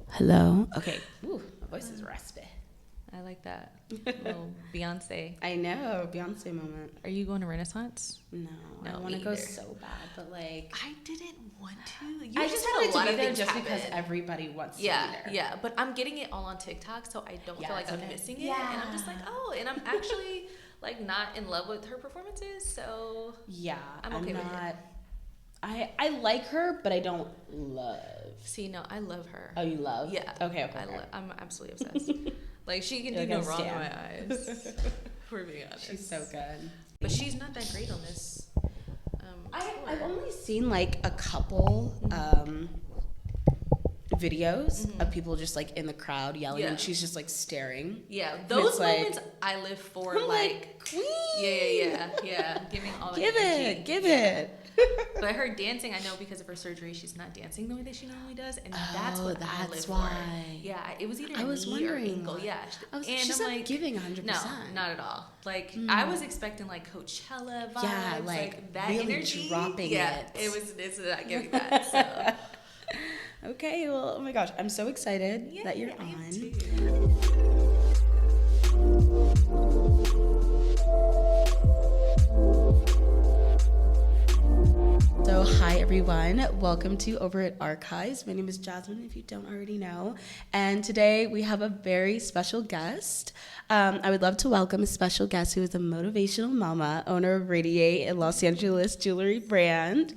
Hello. Okay. Ooh, my voice is raspy. I like that. Little Beyonce. I know, Beyonce moment. Are you going to Renaissance? No, No, I want to me go either. so bad, but like, I didn't want to. I just had wanted to be there just because everybody wants to be Yeah, there. yeah. But I'm getting it all on TikTok, so I don't Yeah, feel like it's I'm okay. missing it. Yeah. And I'm just like, oh, and I'm actually like not in love with her performances, so Yeah, I'm okay with it. I like her, but I don't love. See, no, I love her. Oh, you love? Yeah. Okay. I'm absolutely obsessed. Like she can You're do like no a wrong in stan. my eyes. For being honest. She's so good. But she's not that great on this. I've only seen like a couple videos of people just like in the crowd yelling, Yeah. and she's just like staring. Yeah, And those it's like- moments I live for. I'm like, queen. Yeah. Giving all the Give energy. it, give it. But her dancing, I know because of her surgery, she's not dancing the way that she normally does, and that's Oh, what I live that's for. why. Yeah, it was either I was knee or wondering ankle. why. Yeah, I was, and she's I'm not like giving 100%. No, not at all. Like I was expecting like Coachella vibes, Yeah, like, that really energy. dropping yeah, it. It's not giving that. So. Okay, well, oh my gosh, I'm so excited that you're I am on. too. So, hi everyone, welcome to Over at Archives. My name is Jasmine, if you don't already know. And today we have a very special guest. I would love to welcome a special guest who is a motivational mama, owner of Radiate, a Los Angeles jewelry brand,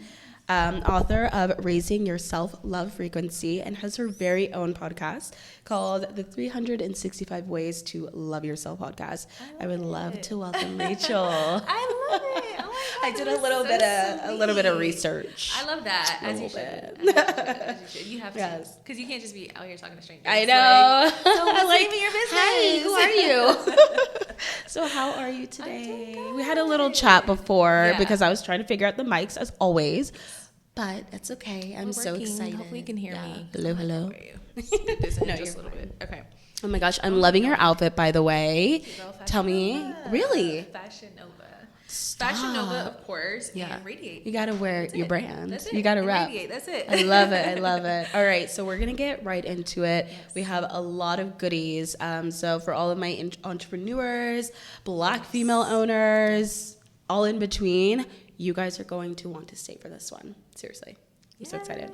author of Raising Your Self-Love Frequency, and has her very own podcast called the 365 Ways to Love Yourself podcast. I would love to welcome Rachel. I love it. Oh my God, I did that a little is bit so of a little bit of sweet. research. I love that. A As you little should. bit. As you should. You have Yes. to. Because you can't just be out here talking to strangers. I know. Like, so what's Like, the name of your business? Hi, who are you? So how are you today? doing We had a little chat before Yeah. because I was trying to figure out the mics as always. But it's okay. I'm We're so working. excited. Hopefully you can hear Yeah. me. Hello, hello. How are you? Let's do this in No, just a you're little bit. Okay. Oh my gosh, I'm loving your outfit, by the way. Well, Fashion Tell me, Nova. really? Fashion Nova. Stop. Fashion Nova, of course, Yeah. and Radiate. You gotta wear That's your it. brand. That's it. You gotta And rep. Radiate. That's it. I love it. I love it. All right, so we're gonna get right into it. Yes. We have a lot of goodies. So for all of my entrepreneurs, Black female owners, all in between, you guys are going to want to stay for this one. Seriously, I'm so excited.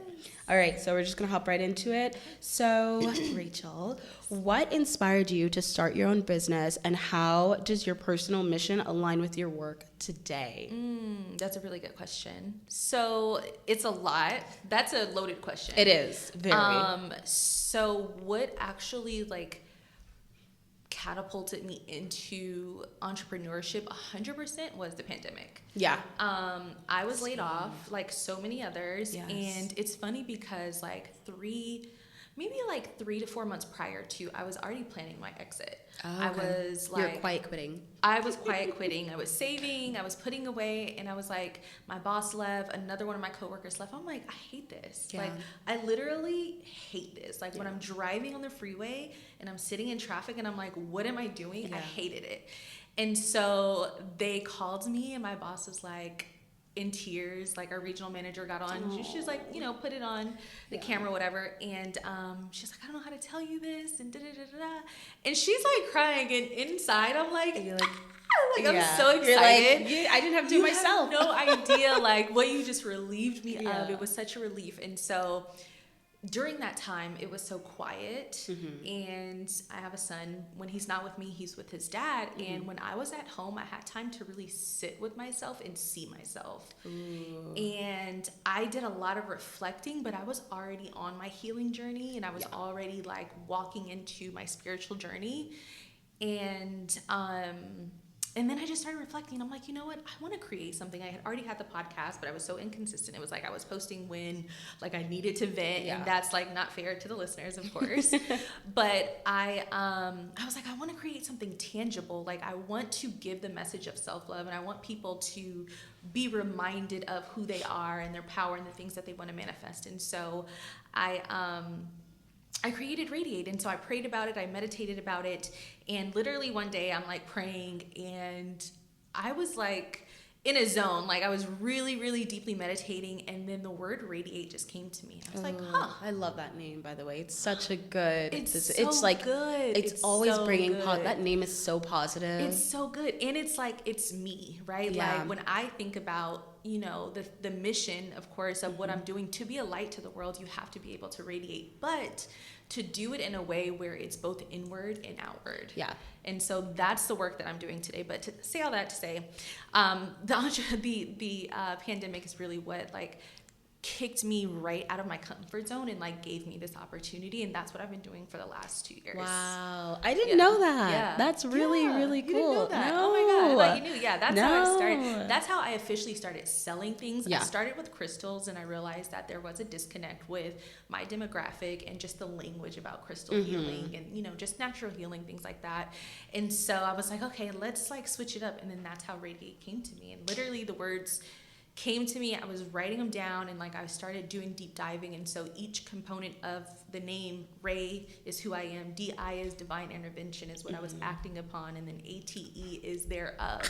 All right, so we're just gonna hop right into it. So Rachel, what inspired you to start your own business, and how does your personal mission align with your work today? That's a really good question. So it's a lot. That's a loaded question. It is very. So what actually like catapulted me into entrepreneurship 100% was the pandemic. Yeah. I was laid off like so many others. Yes. And it's funny because maybe 3 to 4 months prior to, I was already planning my exit. Oh, I okay. was You're like, quiet quitting. I was quiet quitting. I was saving. I was putting away. And I was like, my boss left. Another one of my coworkers left. I'm like, I hate this. Yeah. Like, I literally hate this. Like, when I'm driving on the freeway and I'm sitting in traffic and I'm like, what am I doing? Yeah. I hated it. And so they called me and my boss was like, in tears, like our regional manager got on. She was like, put it on the camera, whatever. And she's like, I don't know how to tell you this, and da da da da. And she's like crying, and inside I'm like, You're like, I'm yeah. so You're excited. like, I didn't have to do it myself. Have no idea, like what you just relieved me Yeah. of. It was such a relief, and so. During that time, it was so quiet, and I have a son. When he's not with me, he's with his dad. And when I was at home, I had time to really sit with myself and see myself. Ooh. And I did a lot of reflecting, but I was already on my healing journey, and I was already like walking into my spiritual journey. And then I just started reflecting. I'm like, you know what? I want to create something. I had already had the podcast, but I was so inconsistent. It was like I was posting when like I needed to vent, and that's like not fair to the listeners, of course. But I was like, I want to create something tangible. Like I want to give the message of self-love, and I want people to be reminded of who they are and their power and the things that they want to manifest. And so I created Radiate, and so I prayed about it, I meditated about it, and literally one day I'm like praying, and I was like in a zone. Like I was really, really deeply meditating, and then the word radiate just came to me. I was like, huh. I love that name, by the way. It's such a good. It's like good. It's always so bringing good. that name is so positive. It's so good, and it's like it's me, right? Yeah. Like when I think about the mission, of course, of what I'm doing, to be a light to the world, you have to be able to radiate, but to do it in a way where it's both inward and outward. Yeah. And so that's the work that I'm doing today. But to say all that to say, the pandemic is really what like kicked me right out of my comfort zone and like gave me this opportunity, and that's what I've been doing for the last 2 years. Wow, I didn't know that. Yeah. That's really really cool. You didn't know that? No. Oh my god, I thought you knew. Yeah, that's how I started. No. That's how I officially started selling things. Yeah. I started with crystals, and I realized that there was a disconnect with my demographic and just the language about crystal healing and just natural healing, things like that. And so I was like, okay, let's like switch it up, and then that's how radiate came to me. And literally the words came to me. I was writing them down, and like I started doing deep diving, and so each component of the name, Ray is who I am, DI is divine intervention, is what I was acting upon, and then ATE is thereof.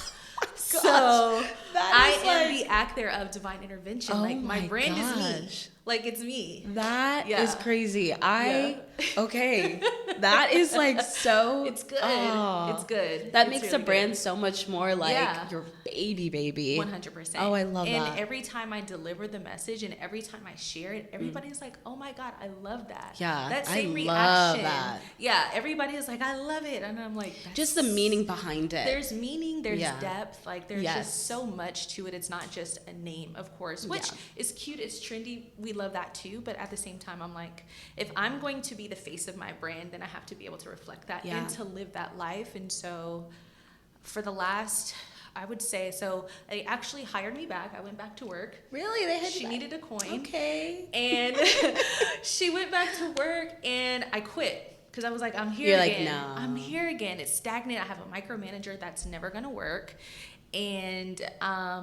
So I am the act thereof, divine intervention. Oh like my brand is me. gosh. Like it's me. That is crazy. Okay. That is like so. It's good. Oh, It's good. That It's makes really the brand good. so much more like your baby. 100%. Oh, I love that. And every time I deliver the message and every time I share it, everybody's like, oh my God, I love that. Yeah, That same I reaction. love that. Yeah, everybody is like, I love it. And I'm like, Just the meaning behind it. There's meaning, there's depth, like there's just so much to it. It's not just a name, of course, which is cute, it's trendy. We love that too. But at the same time, I'm like, if I'm going to be the face of my brand, then I have to be able to reflect that and to live that life. And so for the last, I would say, so they actually hired me back. I went back to work. Really? They had She needed a coin. Okay. And she went back to work, and I quit. Because I was like, I'm here You're again. like, no. I'm here again. It's stagnant. I have a micromanager that's never going to work. And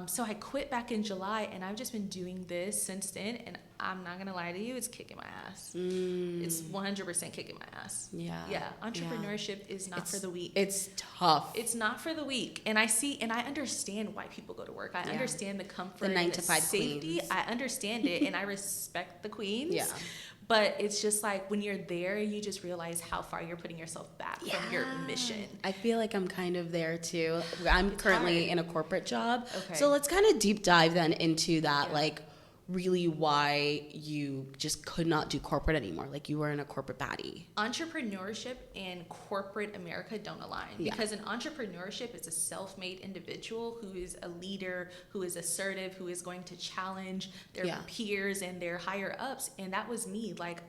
so I quit back in July, and I've just been doing this since then. And I'm not going to lie to you, it's kicking my ass. It's 100% kicking my ass. Yeah. Yeah. Entrepreneurship is not for the weak. It's tough. It's not for the weak. And I see, and I understand why people go to work. I understand the comfort, the 9 and to the 5 safety. queens. I understand it, and I respect the queens. Yeah. But it's just like when you're there, you just realize how far you're putting yourself back from your mission. I feel like I'm kind of there too. I'm currently in a corporate job. Okay. So let's kind of deep dive then into that, like really why you just could not do corporate anymore. Like you were in a corporate baddie. Entrepreneurship and corporate America don't align because an entrepreneurship is a self-made individual who is a leader, who is assertive, who is going to challenge their peers and their higher ups. And that was me. Like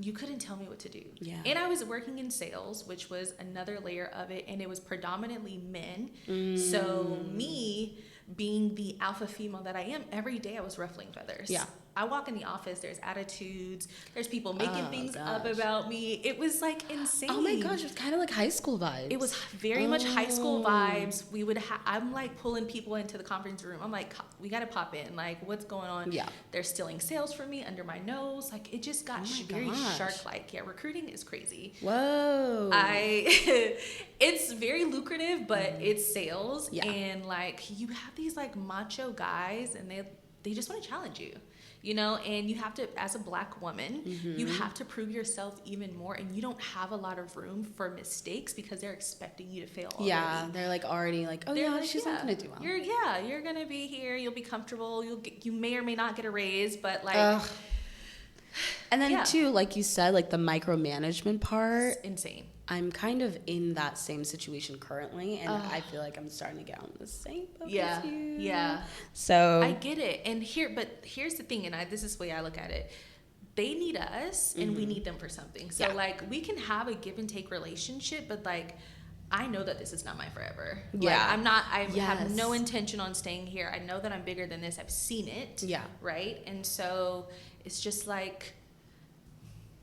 you couldn't tell me what to do. Yeah. And I was working in sales, which was another layer of it. And it was predominantly men. So me being the alpha female that I am, every day I was ruffling feathers. Yeah. I walk in the office, there's attitudes, there's people making things up about me. It was like insane. Oh my gosh, it was kind of like high school vibes. It was very much high school vibes. We would I'm like pulling people into the conference room. I'm like, we got to pop in. Like, what's going on? Yeah. They're stealing sales from me under my nose. Like, it just got very shark-like. Yeah, recruiting is crazy. Whoa. It's very lucrative, but it's sales. Yeah. And like, you have these like macho guys, and they just want to challenge you. And you have to, as a Black woman, you have to prove yourself even more, and you don't have a lot of room for mistakes because they're expecting you to fail already. Yeah, they're like already like, oh yeah, she's not gonna do well. You're gonna be here, you'll be comfortable, you may or may not get a raise, but like, and then too, like you said, like the micromanagement part, it's insane. I'm kind of in that same situation currently, and I feel like I'm starting to get on the same boat as you. Yeah. So I get it, and here's the thing, and this is the way I look at it. They need us, and we need them for something. So like, we can have a give and take relationship, but like, I know that this is not my forever. Yeah. Like, I have no intention on staying here. I know that I'm bigger than this. I've seen it. Yeah. Right. And so it's just like,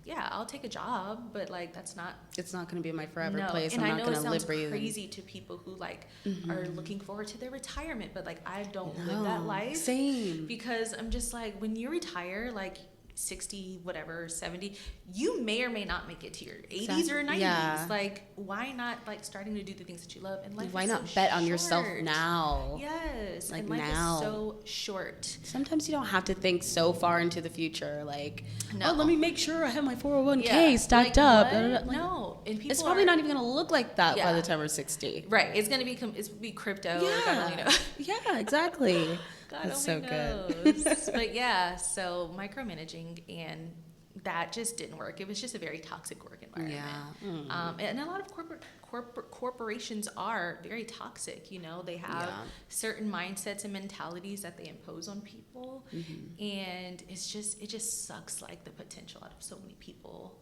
yeah, I'll take a job, but like it's not going to be my forever place. And I'm not going to live breathing. I know it sounds crazy to people who like are looking forward to their retirement, but like I don't live that life. Same. Because I'm just like, when you retire, like 60, whatever, 70, you may or may not make it to your 80s or 90s. Yeah. Like, why not, like, starting to do the things that you love? And life Why is not so bet short. on yourself now? Yes. Like, and life now. is so short. Sometimes you don't have to think so far into the future. Like, No. oh, let me make sure I have my 401k Yeah. stacked Like, up. what? Da, da, da. Like, No. And people it's probably are, not even going to look like that by Yeah. the time we're 60. right. It's going to be crypto. Or God only knows. Yeah, exactly. God That's only so knows. good. But yeah, so micromanaging, and that just didn't work. It was just a very toxic work environment. Yeah. And a lot of corporations are very toxic. You know, they have certain mindsets and mentalities that they impose on people, and it just sucks, like, the potential out of so many people.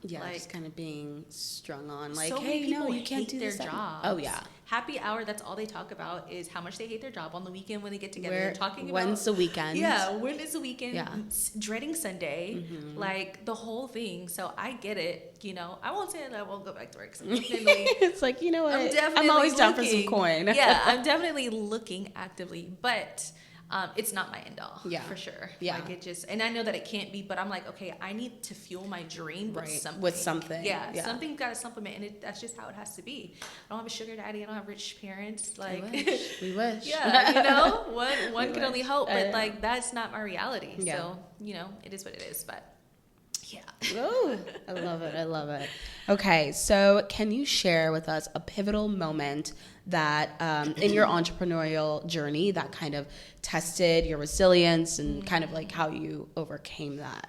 Yeah, like, just kind of being strung on, like, so hey, many people no, you can't hate do their this. jobs. Oh, yeah. Happy hour, that's all they talk about is how much they hate their job on the weekend when they get together. Where, Talking when's about, the weekend? Yeah, when is the weekend? Yeah. Dreading Sunday, like, the whole thing. So I get it, you know. I won't say that I won't go back to work. It's like, you know what? I'm always down for some looking. coin. Yeah, I'm definitely looking actively, but it's not my end all. Yeah. For sure. Yeah. Like, it just, and I know that it can't be, but I'm like, okay, I need to fuel my dream with something. With something. Yeah. Something's got to supplement, and that's just how it has to be. I don't have a sugar daddy. I don't have rich parents. Like, we wish. Yeah, you know, one can wish. only hope, but like, that's not my reality. Yeah. So, you know, it is what it is, but yeah. Oh, I love it. I love it. Okay, so can you share with us a pivotal moment that in your entrepreneurial journey that kind of tested your resilience and kind of like how you overcame that?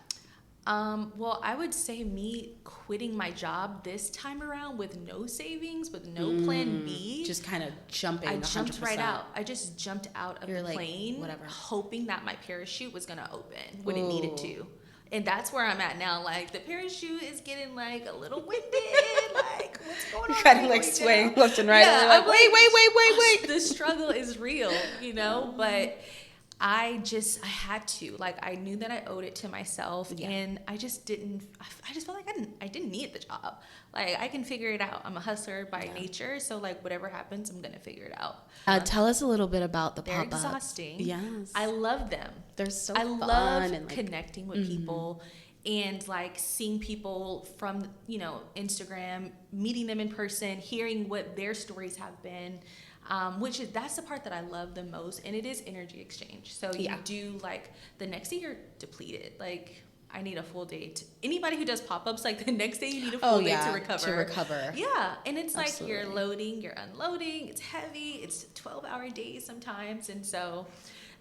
Well, I would say me quitting my job this time around with no savings, with no plan B. Just kind of jumping. I 100%. jumped right out. I just jumped out of You're the like, plane, whatever. hoping that my parachute was going to open when it needed to. And that's where I'm at now. Like, the parachute is getting, like, a little winded. Like, what's going on? You're kind of like swaying left and right. Yeah, And like, I'm wait. The struggle is real, you know? But I had to. Like, I knew that I owed it to myself. Yeah. And I just felt like I didn't need the job. Like, I can figure it out. I'm a hustler by nature. So, like, whatever happens, I'm going to figure it out. Tell us a little bit about the They're pop-ups. exhausting. Yes. I love them. They're so I fun. love and like, connecting with people and, like, seeing people from, you know, Instagram, meeting them in person, hearing what their stories have been, that's the part that I love the most. And it is energy exchange. So you do, like, the next day you're depleted. Like, I need a full day. Anybody who does pop-ups, like, the next day you need a full day to recover. Yeah. And it's like you're loading, you're unloading. It's heavy. It's 12-hour days sometimes. And so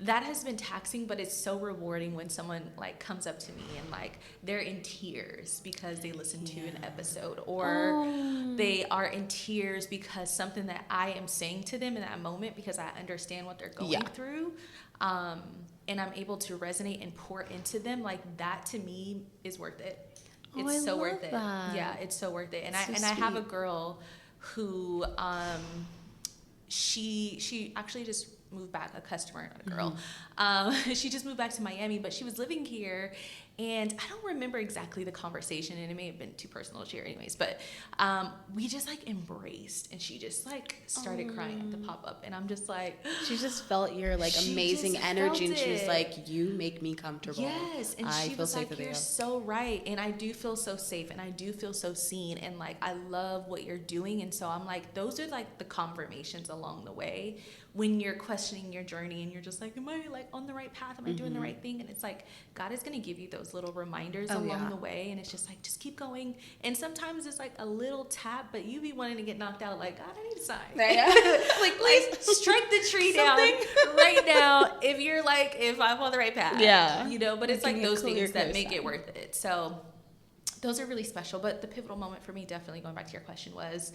that has been taxing, but it's so rewarding when someone, like, comes up to me and, like, they're in tears because they listened to an episode, or they are in tears because something that I am saying to them in that moment, because I understand what they're going through, and I'm able to resonate and pour into them. Like, that to me is worth it. It's so worth it. Yeah, it's so worth it. And I have a girl who she actually just moved back, a customer, not a girl. She just moved back to Miami, but she was living here, and I don't remember exactly the conversation, and it may have been too personal to share anyways, but we just, like, embraced, and she just, like, started crying at the pop-up, and I'm just like, she just felt your, like, amazing energy, and she was like, you make me comfortable. Yes, and she was like, you're so right, and I do feel so safe, and I do feel so seen, and, like, I love what you're doing. And so I'm like, those are, like, the confirmations along the way when you're questioning your journey, and you're just like, am I, like, on the right path? Am I doing the right thing? And it's like, God is going to give you those little reminders along the way, and it's just like, just keep going. And sometimes it's like a little tap, but you be wanting to get knocked out, like, God, I need a sign. Like, please strike the tree down right now if I'm on the right path. Yeah. You know, but it's like those things that make it worth it. So those are really special. But the pivotal moment for me, definitely going back to your question, was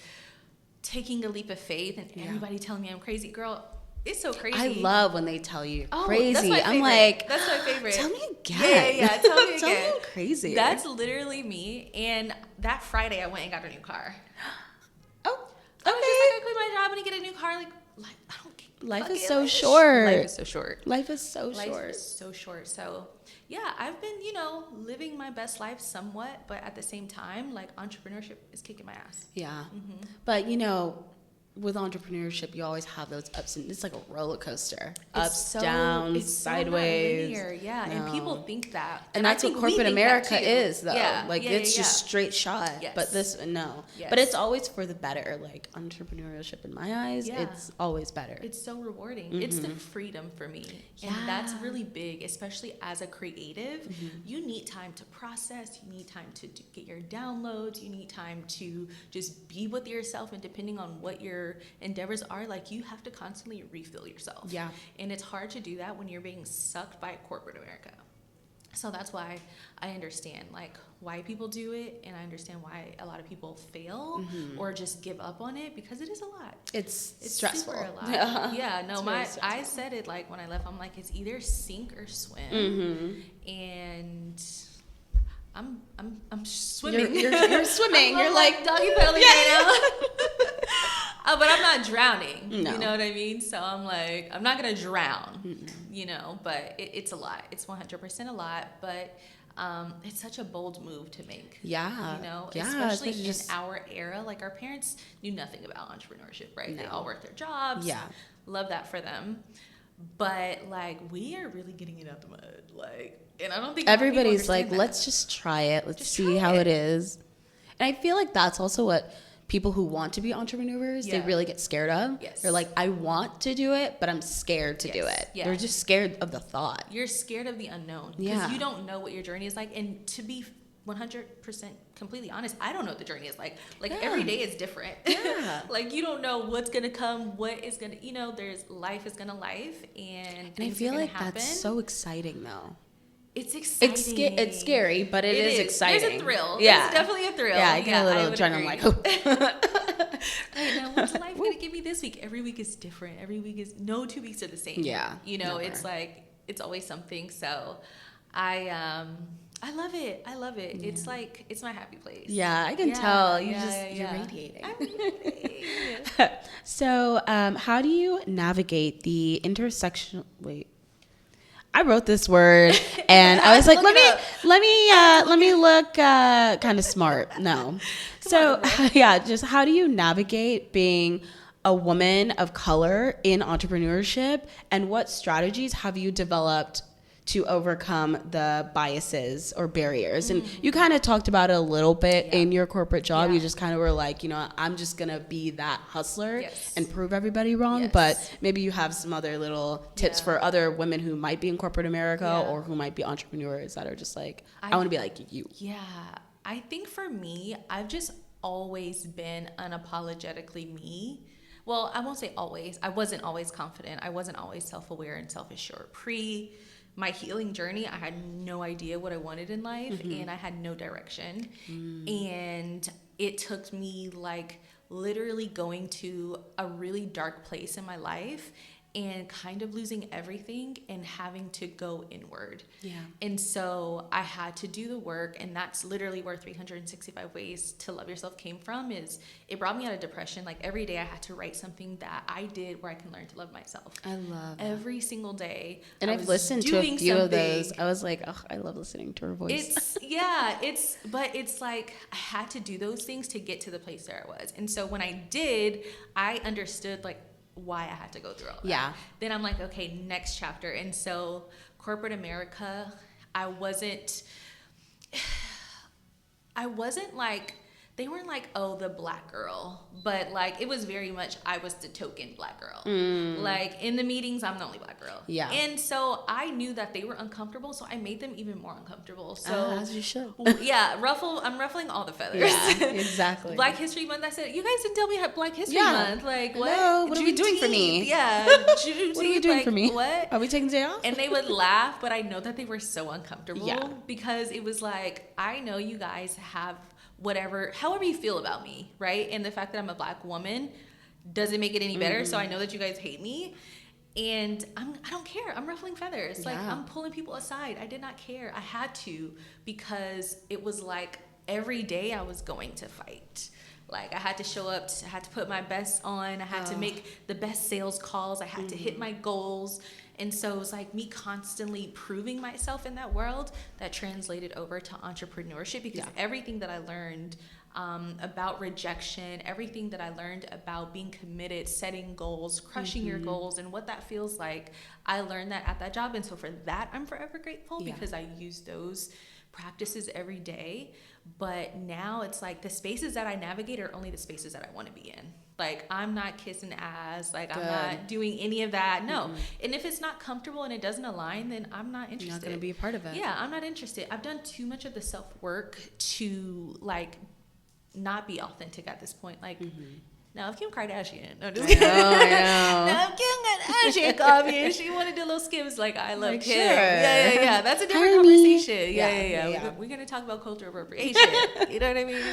taking a leap of faith, and everybody telling me I'm crazy. Girl, it's so crazy. I love when they tell you crazy. That's my favorite. I'm like, that's my favorite. Tell me again. Yeah. Tell me again. Tell me I'm crazy. That's literally me. And that Friday, I went and got a new car. Oh, okay. I was just like, I quit my job and get a new car. Like I don't get. Life is so short. Life is so short. Life is so Life short. is so short. So, yeah, I've been, you know, living my best life somewhat, but at the same time, like, entrepreneurship is kicking my ass. Yeah. But, you know, with entrepreneurship, you always have those ups and it's like a roller coaster. Downs, it's sideways. So yeah. No. And people think that. And that's what corporate America is, though. Yeah. Like, it's just straight shot. Yes. But this, no. Yes. But it's always for the better. Like, entrepreneurship, in my eyes, it's always better. It's so rewarding. Mm-hmm. It's the freedom for me. Yeah. And that's really big, especially as a creative. Mm-hmm. You need time to process. You need time to get your downloads. You need time to just be with yourself. And depending on what your endeavors are, like, you have to constantly refill yourself. Yeah. And it's hard to do that when you're being sucked by corporate America. So that's why I understand, like, why people do it, and I understand why a lot of people fail or just give up on it, because it is a lot. It's stressful. Super a lot. Yeah, no, I said it, like, when I left, I'm like, it's either sink or swim. Mm-hmm. And I'm swimming. You're swimming. You're like doggy paddling right now. But I'm not drowning. No. You know what I mean? So I'm like, I'm not gonna drown. You know, but it's a lot. It's 100% a lot. But it's such a bold move to make. Yeah. You know, especially in our era. Like, our parents knew nothing about entrepreneurship, right? No. They all worked their jobs. Yeah. Love that for them. But, like, we are really getting it out the mud. Like, and I don't think everybody's like, let's just try it. Let's see how it is. And I feel like that's also what people who want to be entrepreneurs, they really get scared of. Yes. They're like, I want to do it, but I'm scared to do it. Yeah. They're just scared of the thought. You're scared of the unknown. Because you don't know what your journey is like. And to be 100% completely honest, I don't know what the journey is like. Like, every day is different. Yeah. Like, you don't know what's going to come, what is going to, you know, life is going to life. And I feel like that's so exciting, though. It's exciting. It's scary, but it is exciting. There's a thrill. Yeah. There's definitely a thrill. Yeah, I get a little adrenaline. Like, oh. Right now, what's life going to give me this week? Every week is different. Every week is, no 2 weeks are the same. Yeah. You know, it's like, it's always something. So I love it. I love it. Yeah. It's like, it's my happy place. Yeah, I can tell. You're radiating. I'm radiating. So, how do you navigate the intersection? Wait. I wrote this word and I was like, let me look kind of smart. No. So just how do you navigate being a woman of color in entrepreneurship, and what strategies have you developed to overcome the biases or barriers? And you kind of talked about it a little bit in your corporate job. You just kind of were like, you know, I'm just going to be that hustler and prove everybody wrong. But maybe you have some other little tips for other women who might be in corporate America or who might be entrepreneurs that are just like, I want to be like you. Yeah. I think for me, I've just always been unapologetically me. Well, I won't say always. I wasn't always confident. I wasn't always self-aware and self-assured. My healing journey, I had no idea what I wanted in life, and I had no direction. And it took me, like, literally going to a really dark place in my life and kind of losing everything and having to go inward. Yeah. And so I had to do the work, and that's literally where 365 Ways to Love Yourself came from. Is it brought me out of depression. Like, every day I had to write something that I did where I can learn to love myself. I love that. Every single day. And I've listened to a few of those. I was like, oh, I love listening to her voice. But it's like I had to do those things to get to the place where I was. And so when I did, I understood, like, why I had to go through all that. Yeah. Then I'm like, okay, next chapter. And so corporate America, I wasn't like, they weren't like, oh, the black girl, but like, it was very much, I was the token black girl. Like, in the meetings, I'm the only black girl. Yeah. And so I knew that they were uncomfortable, so I made them even more uncomfortable. So as you should. I'm ruffling all the feathers. Yeah, exactly. Black History Month, I said, you guys didn't tell me about Black History Month. Like, what? Hello, what are we doing for me? Yeah. What are you doing for me? What? Are we taking the day off? And they would laugh, but I know that they were so uncomfortable because it was like, I know you guys have however you feel about me, right? And the fact that I'm a black woman doesn't make it any better. So I know that you guys hate me, and I don't care. I'm ruffling feathers. Like, I'm pulling people aside. I did not care. I had to, because it was like every day I was going to fight. Like, I had to show up, I had to put my best on. I had to make the best sales calls. I had to hit my goals. And so it was like me constantly proving myself in that world that translated over to entrepreneurship, because everything that I learned about rejection, everything that I learned about being committed, setting goals, crushing your goals, and what that feels like, I learned that at that job. And so for that, I'm forever grateful, because I use those practices every day. But now it's like the spaces that I navigate are only the spaces that I want to be in. Like, I'm not kissing ass. Like, I'm not doing any of that. No. And if it's not comfortable and it doesn't align, then I'm not interested. You're not going to be a part of it. Yeah, I'm not interested. I've done too much of the self-work to, like, not be authentic at this point. Like, now if Kim Kardashian, no, just kidding. I know. Now if Kim Kardashian called me and she wanted to do little skims, like, I love like, Kim. sure. Yeah. That's a different Hire conversation. me. Yeah. We're gonna talk about cultural appropriation. You know what I mean?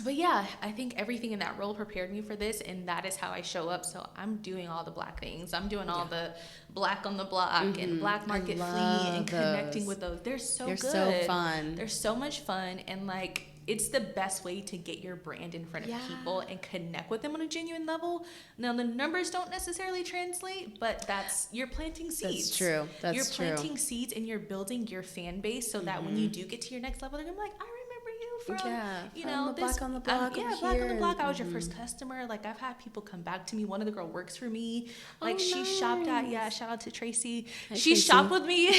But yeah, I think everything in that role prepared me for this, and that is how I show up. So I'm doing all the Black things. I'm doing all the Black on the Block and Black Market Flea and connecting with those. They're good. They're so fun. They're so much fun, and like, it's the best way to get your brand in front of people and connect with them on a genuine level. Now, the numbers don't necessarily translate, but you're planting seeds. That's true. You're planting seeds, and you're building your fan base so that when you do get to your next level, they're gonna be like, I remember you from, you know, Black on the Block. Black on the Block. I was your first customer. Like, I've had people come back to me. One of the girl works for me. Like, she shopped at, shout out to Tracy. She shopped with me.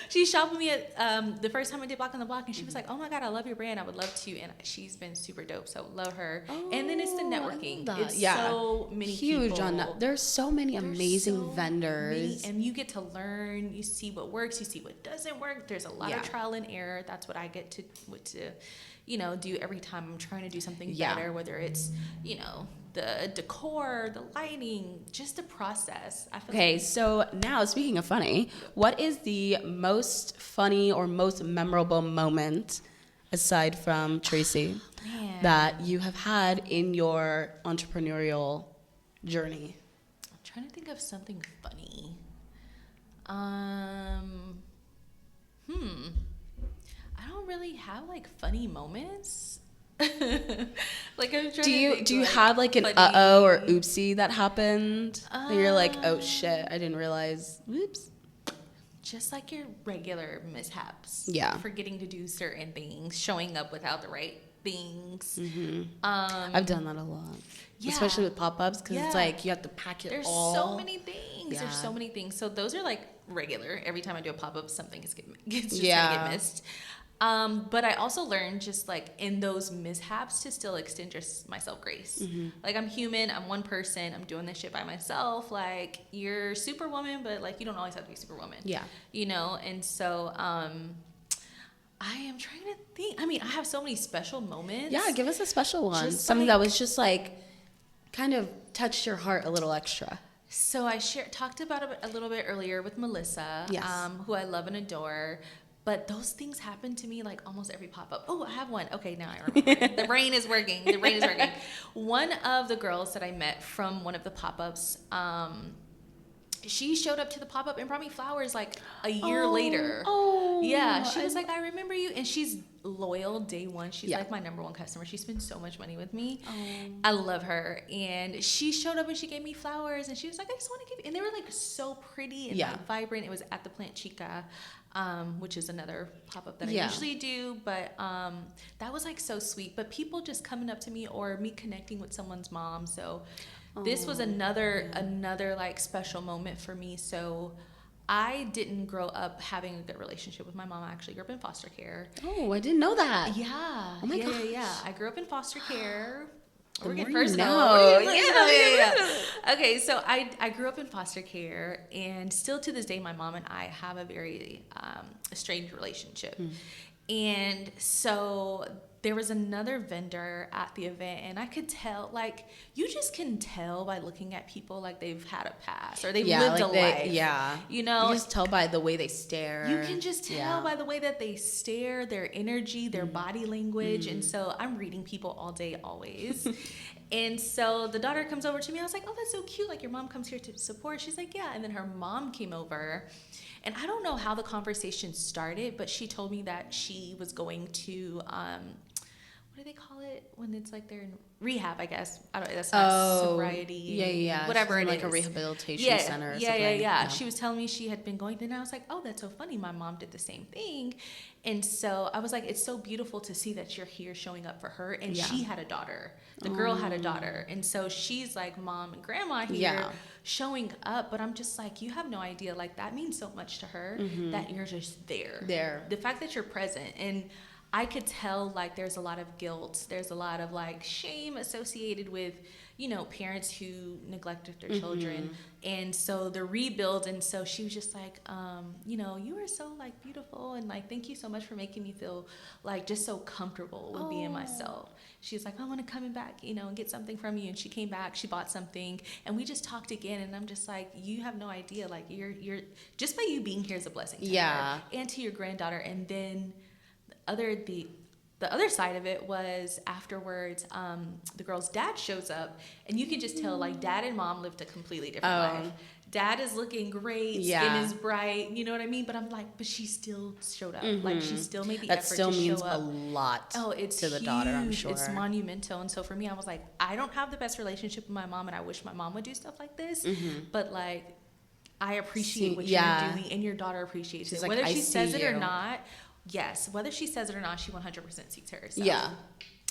She shopped with me at the first time I did Black on the Block, and she was like, oh my God, I love your brand. I would love to. And she's been super dope. So love her. And then it's the networking. It's so many huge people. There's so many amazing vendors. And you get to learn. You see what works. You see what doesn't work. There's a lot of trial and error. That's what I get to you know, do every time I'm trying to do something better, whether it's, you know, the decor, the lighting, just the process. So now, speaking of funny, what is the most funny or most memorable moment, aside from Tracy, that you have had in your entrepreneurial journey? I'm trying to think of something funny. I don't really have like funny moments. Like, I'm trying do you like, have like an funny... or oopsie that happened? And you're like, oh shit, I didn't realize. Whoops. Just like your regular mishaps. Yeah. Forgetting to do certain things, showing up without the right things. I've done that a lot. Yeah. Especially with pop-ups, because it's like you have to pack it all. There's so many things. Yeah. There's so many things. So those are like regular. Every time I do a pop-up, something gets just gonna get missed. But I also learned, just like in those mishaps, to still extend myself grace. Like, I'm human. I'm one person. I'm doing this shit by myself. Like, you're Superwoman, but like, you don't always have to be Superwoman. Yeah. You know? And so, I am trying to think. I mean, I have so many special moments. Yeah, give us a special one. Something that was just like, kind of touched your heart a little extra. So I talked about it a little bit earlier with Melissa, who I love and adore. But those things happen to me like almost every pop-up. Oh, I have one. Okay, now I remember. The brain is working. One of the girls that I met from one of the pop-ups, she showed up to the pop-up and brought me flowers like a year later. Yeah, she was like, I remember you. And she's loyal day one. She's like my number one customer. She spends so much money with me. I love her. And she showed up and she gave me flowers. And she was like, I just want to give you. And they were like so pretty and like vibrant. It was at the Plant Chica, which is another pop-up that I usually do. But that was like so sweet. But people just coming up to me, or me connecting with someone's mom. So this was another like special moment for me. So I didn't grow up having a good relationship with my mom. I actually grew up in foster care. Oh, I didn't know that. Yeah. Oh my gosh. Yeah. I grew up in foster care. We're getting personal. Yeah. Okay, so I grew up in foster care, and still to this day, my mom and I have a very estranged relationship. And so there was another vendor at the event, and I could tell, like, you just can tell by looking at people, like, they've had a past or they've lived a life. You know? You just tell by the way they stare. You can just tell by the way that they stare, their energy, their body language. And so I'm reading people all day, always. And so the daughter comes over to me. I was like, oh, that's so cute. Like, your mom comes here to support. She's like, yeah. And then her mom came over. And I don't know how the conversation started, but she told me that she was going to, what what do they call it when it's like they're in rehab, I guess. I don't know. That's not sobriety. Yeah. Whatever it like is. Like a rehabilitation center or something. Yeah. She was telling me she had been going there, and I was like, oh, that's so funny. My mom did the same thing. And so I was like, it's so beautiful to see that you're here showing up for her. And she had a daughter. The girl had a daughter. And so she's like mom and grandma here showing up. But I'm just like, you have no idea. Like, that means so much to her that you're just there. The fact that you're present. And I could tell, like, there's a lot of guilt. There's a lot of, like, shame associated with, you know, parents who neglected their children. And so the rebuild. And so she was just like, you know, you are so, like, beautiful. And, like, thank you so much for making me feel, like, just so comfortable with being myself. She's like, I want to come back, you know, and get something from you. And she came back. She bought something. And we just talked again. And I'm just like, you have no idea. Like, you're just by you being here is a blessing to her and to your granddaughter. And then the other side of it was afterwards, the girl's dad shows up, and you can just tell, like, dad and mom lived a completely different life. Dad is looking great, skin is bright, you know what I mean? But I'm like, but she still showed up. Like, she still made the effort to show up. That still means a lot to the daughter, I'm sure. It's monumental. And so for me, I was like, I don't have the best relationship with my mom, and I wish my mom would do stuff like this. But, like, I appreciate what you're doing, and your daughter appreciates it. Like, whether she says it or not. Yes, whether she says it or not, she 100% sees her. So. Yeah,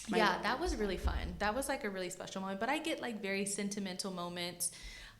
that was really fun. That was, like, a really special moment. But I get, like, very sentimental moments.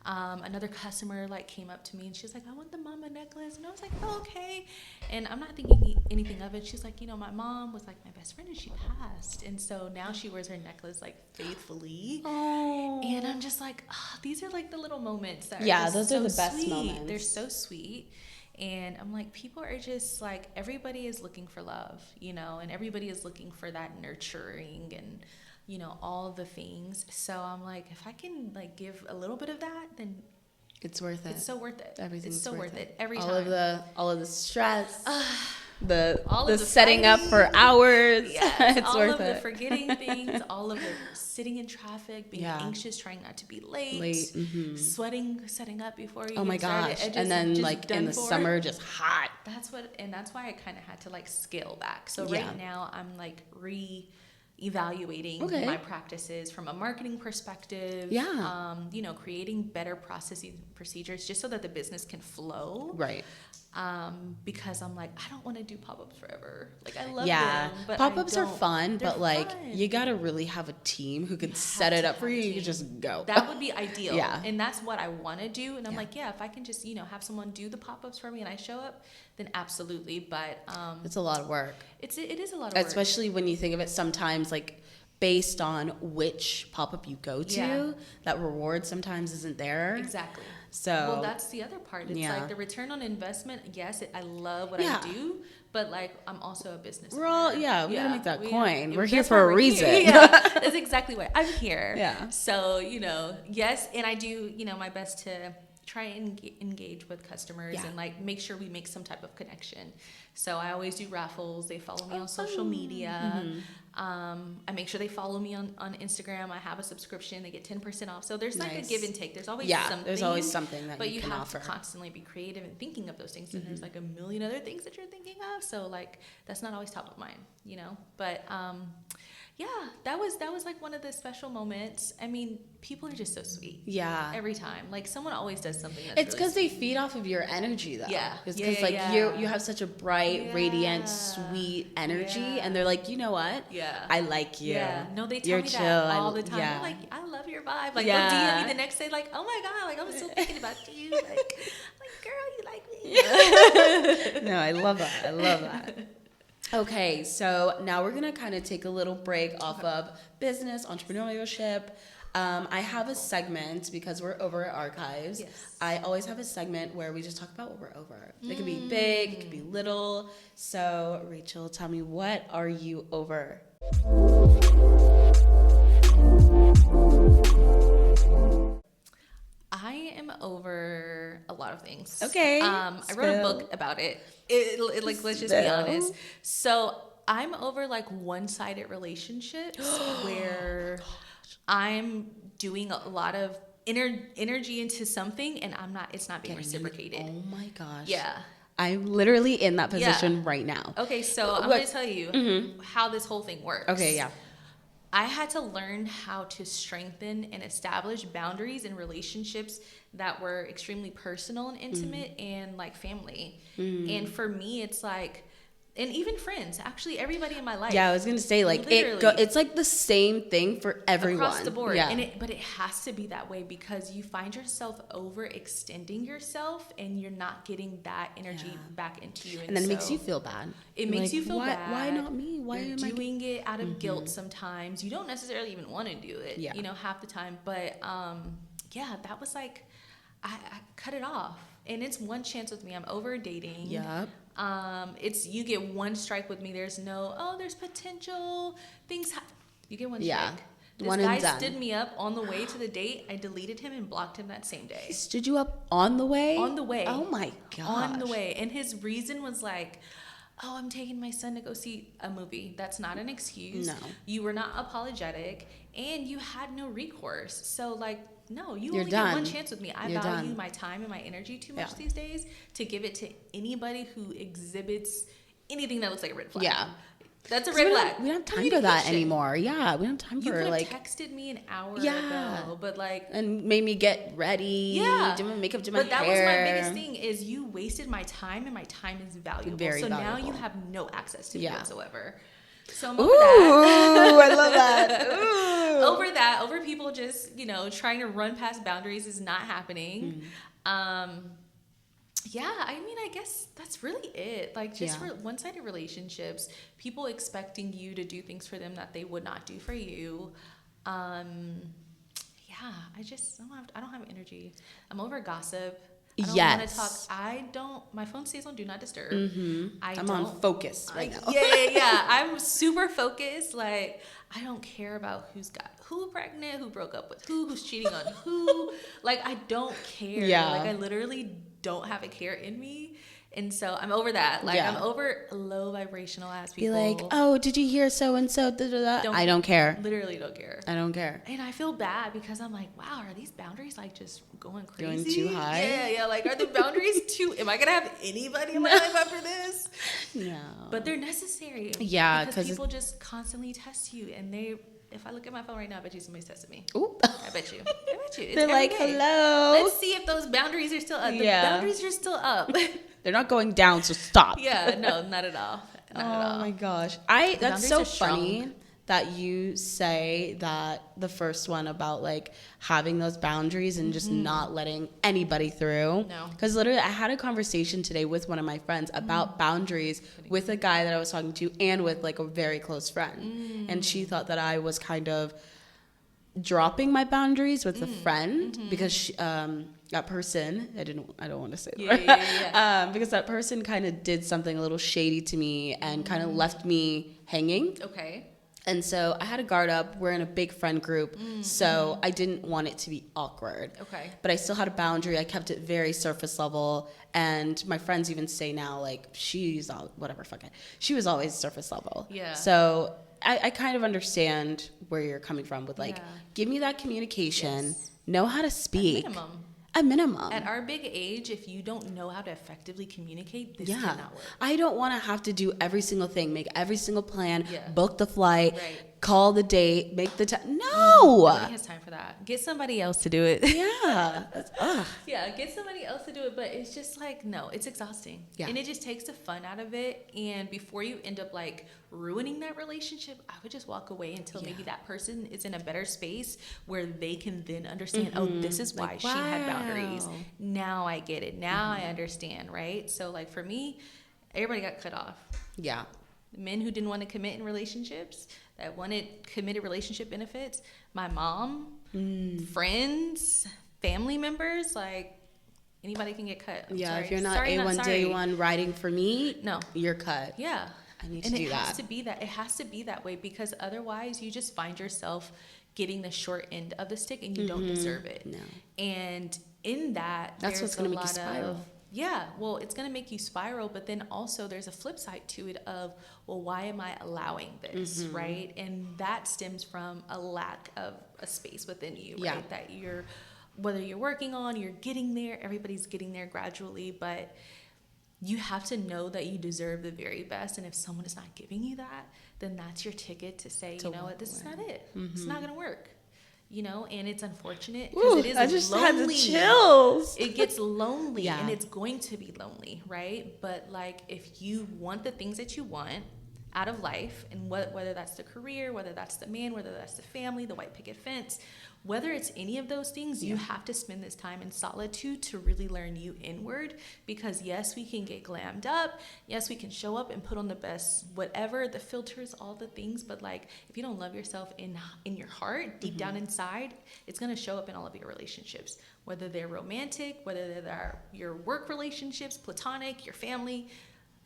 Another customer, like, came up to me, and she's like, I want the mama necklace. And I was like, oh, okay. And I'm not thinking anything of it. She's like, you know, my mom was, like, my best friend, and she passed. And so now she wears her necklace, like, faithfully. Oh. And I'm just like, oh, these are, like, the little moments that are just those so are the best sweet. moments. They're so sweet. And I'm like, people are just like, everybody is looking for love, you know, and everybody is looking for that nurturing and, you know, all the things. So I'm like, if I can, like, give a little bit of that, then it's worth it. It's so worth it. Everything's so worth it. Every time. All of the stress. The setting up for hours. Yes, it's all worth of it. The forgetting things, all of the sitting in traffic, being anxious, trying not to be late, sweating, setting up before you. Oh my gosh! And then, like, in the summer, just hot. That's why I kind of had to, like, scale back. So right now I'm, like, evaluating my practices from a marketing perspective. You know, creating better processes and procedures just so that the business can flow. Right. Because I'm like, I don't want to do pop-ups forever. Like, I love them, but pop-ups are fun, but like, you gotta really have a team who can set it up for you. You can just go. That would be ideal. And that's what I want to do. And I'm like, if I can just, you know, have someone do the pop-ups for me and I show up, then absolutely. But it's a lot of work. It is a lot of work, especially when you think of it sometimes, like, based on which pop-up you go to, that reward sometimes isn't there. Exactly. So, well, that's the other part. It's like the return on investment. Yes, I love what I do, but, like, I'm also a business. We're all, we gotta make that coin. We're here for a reason. That's exactly why I'm here. Yeah. So, you know, yes, and I do, you know, my best to try and engage with customers and, like, make sure we make some type of connection. So I always do raffles. They follow me on social media. I make sure they follow me on Instagram. I have a subscription. They get 10% off. So there's, like, a give and take. There's always something. There's always something that you can offer. But you have to constantly be creative and thinking of those things. And there's, like, a million other things that you're thinking of. So, like, that's not always top of mind, you know. But that was like one of the special moments. I mean, people are just so sweet. Yeah. Every time. Like, someone always does something that's It's because they feed off of your energy, though. Yeah. It's because, you have such a bright, radiant, sweet energy. And they're like, you know what? Yeah. I like you. Yeah. No, they tell me that all the time. They're like, I love your vibe. Like, they'll DM me the next day, like, oh my God, like, I was still thinking about you. Like, girl, you like me. No, I love that. Okay, so now we're going to kind of take a little break off of business, entrepreneurship. I have a segment, because we're over at Archives. Yes. I always have a segment where we just talk about what we're over. It could be big, it could be little. So, Rachel, tell me, what are you over? I am over a lot of things. Okay. I wrote a book about it. Like, let's just be honest. So I'm over, like, one-sided relationships where I'm doing a lot of energy into something and it's not being reciprocated. Oh my gosh. Yeah. I'm literally in that position right now. Okay, so I'm going to tell you how this whole thing works. Okay, yeah. I had to learn how to strengthen and establish boundaries in relationships that were extremely personal and intimate and like family. And for me, it's like, and even friends, actually everybody in my life. Yeah, I was gonna say, like, it's like the same thing for everyone across the board. Yeah. But it has to be that way because you find yourself overextending yourself and you're not getting that energy back into you. And then it makes you feel bad. It makes you feel bad. Why not me? Why you're am I doing it out of guilt sometimes? You don't necessarily even want to do it, you know, half the time. But that was like, I cut it off. And it's one chance with me. I'm over dating. Yep. It's you get one strike with me. There's no, there's potential things happen. You get one strike. This one guy and done. stood me up on the way to the date. I deleted him and blocked him that same day. He stood you up on the way? On the way. Oh my gosh. On the way. And his reason was like, I'm taking my son to go see a movie. That's not an excuse. No. You were not apologetic and you had no recourse. So like, no, you You're only done. get one chance with me. I You're value done. my time and my energy too much these days to give it to anybody who exhibits anything that looks like a red flag. Yeah. That's a red flag. We don't have time for that anymore. Yeah, we don't have time you for could like have texted me an hour ago, but like and made me get ready. Yeah, do my makeup, do my hair. But that was my biggest thing is you wasted my time and my time is valuable. Very so valuable. now you have no access to me whatsoever. So I'm Ooh, over that. I love that. Ooh. Over that, over people just, trying to run past boundaries is not happening. I mean, I guess that's really it. Like just for one-sided relationships, people expecting you to do things for them that they would not do for you. I don't have energy. I'm over gossip. I don't want to talk. My phone stays on Do Not Disturb. I'm on focus right now. Yeah. I'm super focused. Like, I don't care about who's got who pregnant, who broke up with who's cheating on who. Like, I don't care. Yeah. Like, I literally don't have a care in me. And so I'm over that. Like, I'm over low vibrational ass people. Be like, oh, did you hear so-and-so? I don't care. Literally don't care. I don't care. And I feel bad because I'm like, wow, are these boundaries like just going crazy? Going too high? Yeah. Like, are the boundaries am I going to have anybody in my life after this? No. But they're necessary. Yeah. Because people just constantly test you. And if I look at my phone right now, I bet you somebody's testing me. Ooh. I bet you. It's They're like, day. hello. Let's see if those boundaries are still up. The boundaries are still up. They're not going down, so stop. Yeah, no, not at all. Not at all. Oh my gosh. That's so funny that you say that the first one about like having those boundaries and just not letting anybody through. No. Because literally I had a conversation today with one of my friends about boundaries with a guy that I was talking to and with like a very close friend. And she thought that I was kind of dropping my boundaries with the friend because she, that person, I don't want to say that. Because that person kind of did something a little shady to me and kind of left me hanging. Okay. And so I had to guard up. We're in a big friend group, so I didn't want it to be awkward. Okay. But I still had a boundary. I kept it very surface level. And my friends even say now, like, she's all, whatever, fuck it. She was always surface level. Yeah. So I kind of understand where you're coming from with, like, give me that communication, know how to speak. A minimum. At our big age, if you don't know how to effectively communicate, this cannot work. I don't want to have to do every single thing, make every single plan, book the flight, call the date, make the time. No! Nobody has time for that. Get somebody else to do it. Yeah. Get somebody else to do it. But it's just like, no, it's exhausting. Yeah. And it just takes the fun out of it. And before you end up like ruining that relationship, I would just walk away until maybe that person is in a better space where they can then understand, oh, this is why she had boundaries. Now I get it. Now I understand, right? So like for me, everybody got cut off. Yeah. Men who didn't want to commit in relationships, that wanted committed relationship benefits, my mom, friends, family members, like anybody can get cut. I'm sorry. If you're not day one riding for me, no, you're cut. Yeah. I need to do that. It has to be that way because otherwise you just find yourself getting the short end of the stick and you don't deserve it. No. And in that's what's going to make you spiral. Well, it's going to make you spiral, but then also there's a flip side to it of, well, why am I allowing this, right? And that stems from a lack of a space within you, right? That whether you're working on, you're getting there, everybody's getting there gradually, but you have to know that you deserve the very best. And if someone is not giving you that, then that's your ticket to say, you know what, this is not it. It's not going to work. You know, and it's unfortunate because it is I just lonely. had the chills. It gets lonely and it's going to be lonely, right? But like, if you want the things that you want out of life, and whether that's the career, whether that's the man, whether that's the family, the white picket fence, whether it's any of those things, you have to spend this time in solitude to really learn you inward. Because yes, we can get glammed up. Yes, we can show up and put on the best, whatever, the filters, all the things. But like, if you don't love yourself in your heart, deep down inside, it's going to show up in all of your relationships, whether they're romantic, whether they're your work relationships, platonic, your family.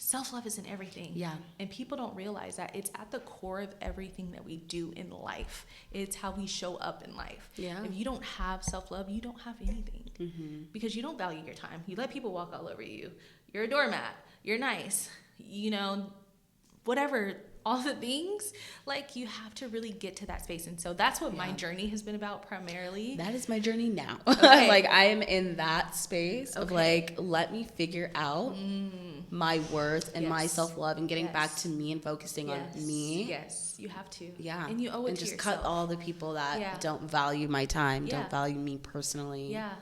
Self-love is in everything. Yeah. And people don't realize that it's at the core of everything that we do in life. It's how we show up in life. Yeah. If you don't have self-love, you don't have anything. Because you don't value your time. You let people walk all over you. You're a doormat. You're nice. You know, whatever, all the things, like, you have to really get to that space. And so that's what my journey has been about primarily. That is my journey now. Okay. Like, I am in that space of like, let me figure out my worth and my self-love and getting back to me and focusing on me. Yes, you have to. Yeah. And you owe it and to just yourself. cut all the people that don't value my time, don't value me personally. Yeah.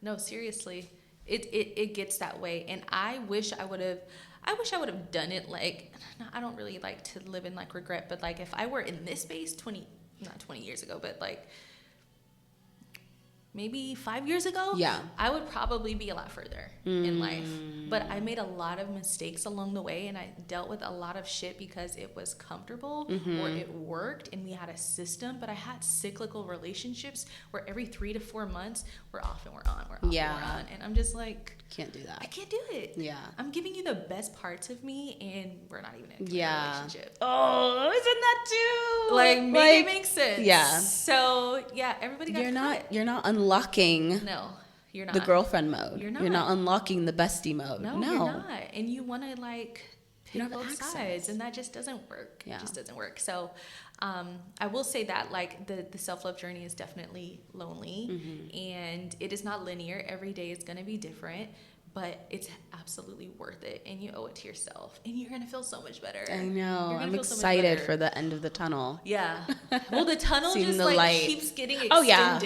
No, seriously. It gets that way. And I wish I would have done it. Like, I don't really like to live in like regret, but like, if I were in this space not 20 years ago, but like maybe 5 years ago, I would probably be a lot further in life. But I made a lot of mistakes along the way, and I dealt with a lot of shit because it was comfortable or it worked and we had a system. But I had cyclical relationships where every 3 to 4 months we're off and we're on, we're off and we're on. And I'm just like, can't do that. I can't do it. Yeah. I'm giving you the best parts of me and we're not even in a relationship. Oh, isn't that too? Like, make it make sense. Yeah. So yeah, everybody got You're not unlocking. No, you're not. The girlfriend mode. You're not. You're not unlocking the bestie mode. No, you're not. And you want to like pick both sides, and that just doesn't work. Yeah. It just doesn't work. So I will say that like the self-love journey is definitely lonely, and it is not linear. Every day is going to be different. But it's absolutely worth it, and you owe it to yourself, and you're gonna feel so much better. I know. I'm excited for the end of the tunnel. Yeah. Well, the tunnel just the like light. keeps getting extended. Oh yeah.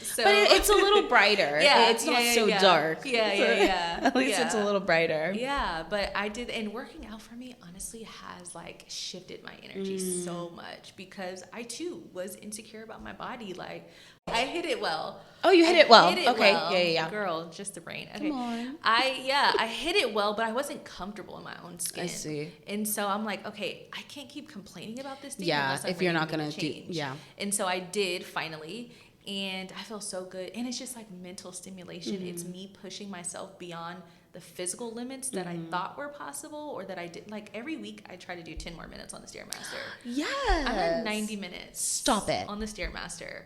So. But it's a little brighter. It's not so dark. Yeah. At least it's a little brighter. Yeah, but I did, and working out for me honestly has like shifted my energy so much, because I too was insecure about my body. Like, I hit it well. Oh, you hit it well. Okay. Well. Yeah. Girl, just the brain. Okay. Come on. I hit it well, but I wasn't comfortable in my own skin. I see. And so I'm like, okay, I can't keep complaining about this thing. Yeah, if you're not gonna change. Yeah. And so I did finally, and I feel so good. And it's just like mental stimulation. It's me pushing myself beyond the physical limits that I thought were possible, or that I did. Like, every week I try to do 10 more minutes on the Stairmaster. Yes. I'm at 90 minutes. Stop it. On the Stairmaster.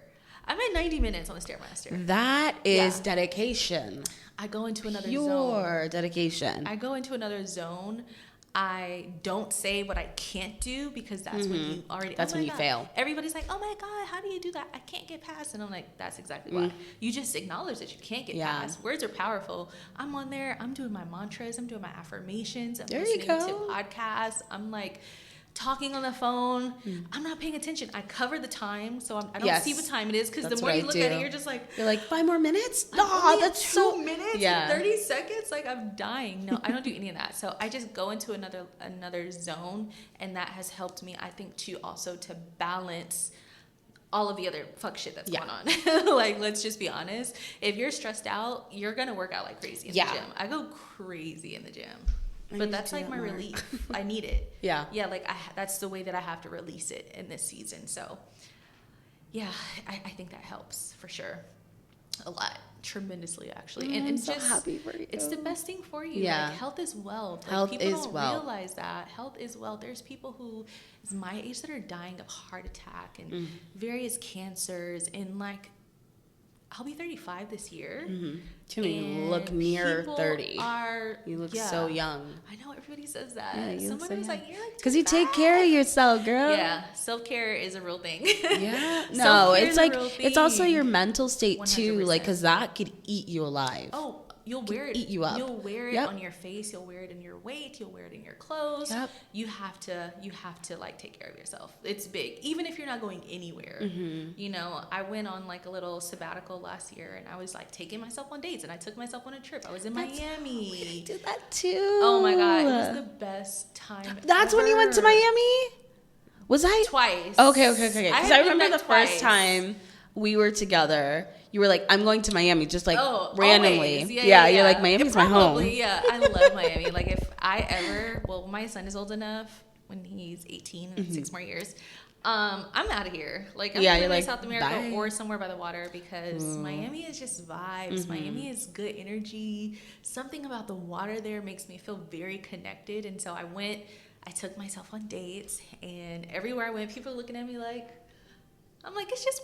I'm at 90 minutes on the Stairmaster. That is dedication. I go into another zone. Pure dedication. I go into another zone. I don't say what I can't do, because that's when you already... That's when you fail. Everybody's like, oh my God, how do you do that? I can't get past. And I'm like, that's exactly why. You just acknowledge that you can't get past. Words are powerful. I'm on there. I'm doing my mantras. I'm doing my affirmations. I'm listening to podcasts. I'm like... talking on the phone. I'm not paying attention. I cover the time, so I don't see what time it is, because the more you look at it, you're just like... You're like, 5 more minutes? Oh, that's 2 minutes and 30 seconds? Like, I'm dying. No, I don't do any of that. So I just go into another zone, and that has helped me, I think, to balance all of the other fuck shit that's going on. Like, let's just be honest. If you're stressed out, you're going to work out like crazy in the gym. I go crazy in the gym. But that's like my relief. I need it. Yeah, like that's the way that I have to release it in this season. So, yeah, I think that helps for sure. A lot. Tremendously, actually. And I'm so happy for you. It's the best thing for you. Yeah. Like, health is wealth. Like, health people is don't wealth. realize that. Health is wealth. There's people who is my age that are dying of heart attack and various cancers, and like, I'll be 35 this year. You look near 30. You look so young. I know, everybody says that. Yeah, somebody was like, you're like, because you take care of yourself, girl. Yeah, self-care is a real thing. Yeah, no, it's like, it's also your mental state 100%. Too, like, because that could eat you alive. Oh, you'll wear it. Eat you up. You'll wear it on your face. You'll wear it in your weight. You'll wear it in your clothes. Yep. You have to like take care of yourself. It's big, even if you're not going anywhere. You know, I went on like a little sabbatical last year, and I was like taking myself on dates, and I took myself on a trip. I was in Miami. I did that too. Oh my God, it was the best time. That's ever. when you went to Miami. Was I twice? Okay. Because I remember the twice. first time we were together. You were like, I'm going to Miami, just like randomly. Always. Yeah, you're like, Miami's my home. Yeah, I love Miami. Like if I ever, my son is old enough when he's 18 in 6 more years. I'm out of here. Like I'm going to South America bye. or somewhere by the water because Miami is just vibes. Miami is good energy. Something about the water there makes me feel very connected. And so I took myself on dates, and everywhere I went, people were looking at me like, I'm like, it's just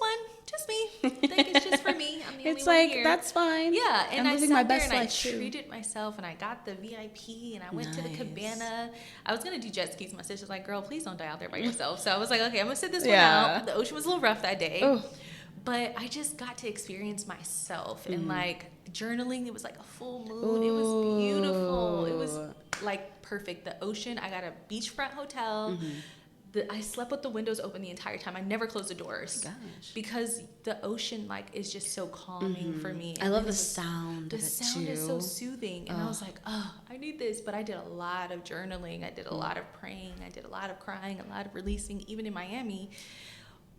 me. I think it's just for me. I'm the only one here. That's fine. Yeah, and I'm I living sat my there best and I life too. treated myself, and I got the VIP, and I went to the cabana. I was gonna do jet skis. My sister's like, girl, please don't die out there by yourself. So I was like, okay, I'm gonna sit this one out. The ocean was a little rough that day. But I just got to experience myself and like journaling. It was like a full moon. It was beautiful. It was like perfect. The ocean. I got a beachfront hotel. I slept with the windows open the entire time. I never closed the doors because the ocean like is just so calming for me. And I love the sound. The sound is so soothing, and I was like, oh, I need this. But I did a lot of journaling. I did a lot of praying. I did a lot of crying. A lot of releasing, even in Miami.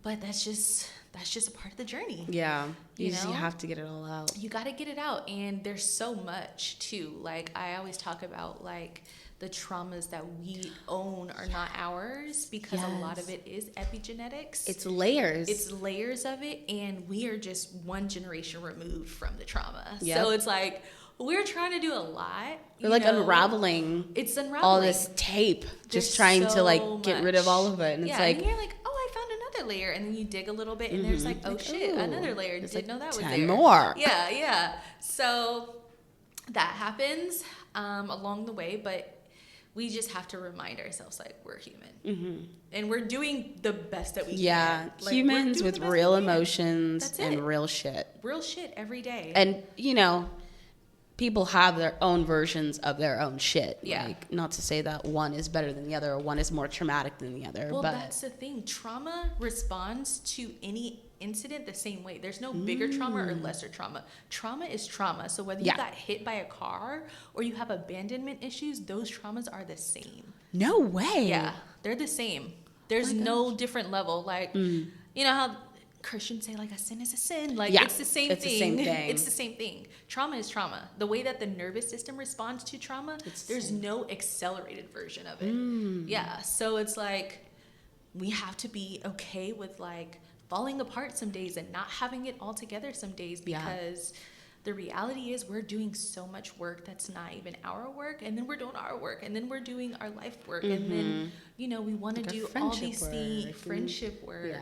But that's just a part of the journey. Yeah, you know? have to get it all out. You got to get it out, and there's so much too. Like I always talk about like the traumas that we own are not ours because a lot of it is epigenetics. It's layers. It's layers of it, and we are just one generation removed from the trauma. So it's like we're trying to do a lot. We're like unraveling. It's unraveling all this tape, just trying to like get rid of all of it, and it's like, and you're like, oh, I found another layer, and then you dig a little bit, and there's like, oh shit, another layer. Didn't know that was there. 10 more. Yeah. So that happens along the way, but we just have to remind ourselves like we're human, and we're doing the best that we can. Yeah, like, humans with real emotions and real shit. Real shit every day. And people have their own versions of their own shit. Yeah. Like, not to say that one is better than the other or one is more traumatic than the other. Well, but that's the thing. Trauma responds to any incident the same way. There's no bigger trauma or lesser trauma. Trauma is trauma. So whether you got hit by a car or you have abandonment issues, those traumas are the same. No way. Yeah, they're the same. There's no different level. Like, you know how Christians say like a sin is a sin. Like it's the same thing. The same thing. It's the same thing. Trauma is trauma. The way that the nervous system responds to trauma, there's no accelerated version of it. Yeah. So it's like we have to be okay with like falling apart some days and not having it all together some days because the reality is we're doing so much work that's not even our work, and then we're doing our work, and then we're doing our life work, and then we want to do all these things, friendship work,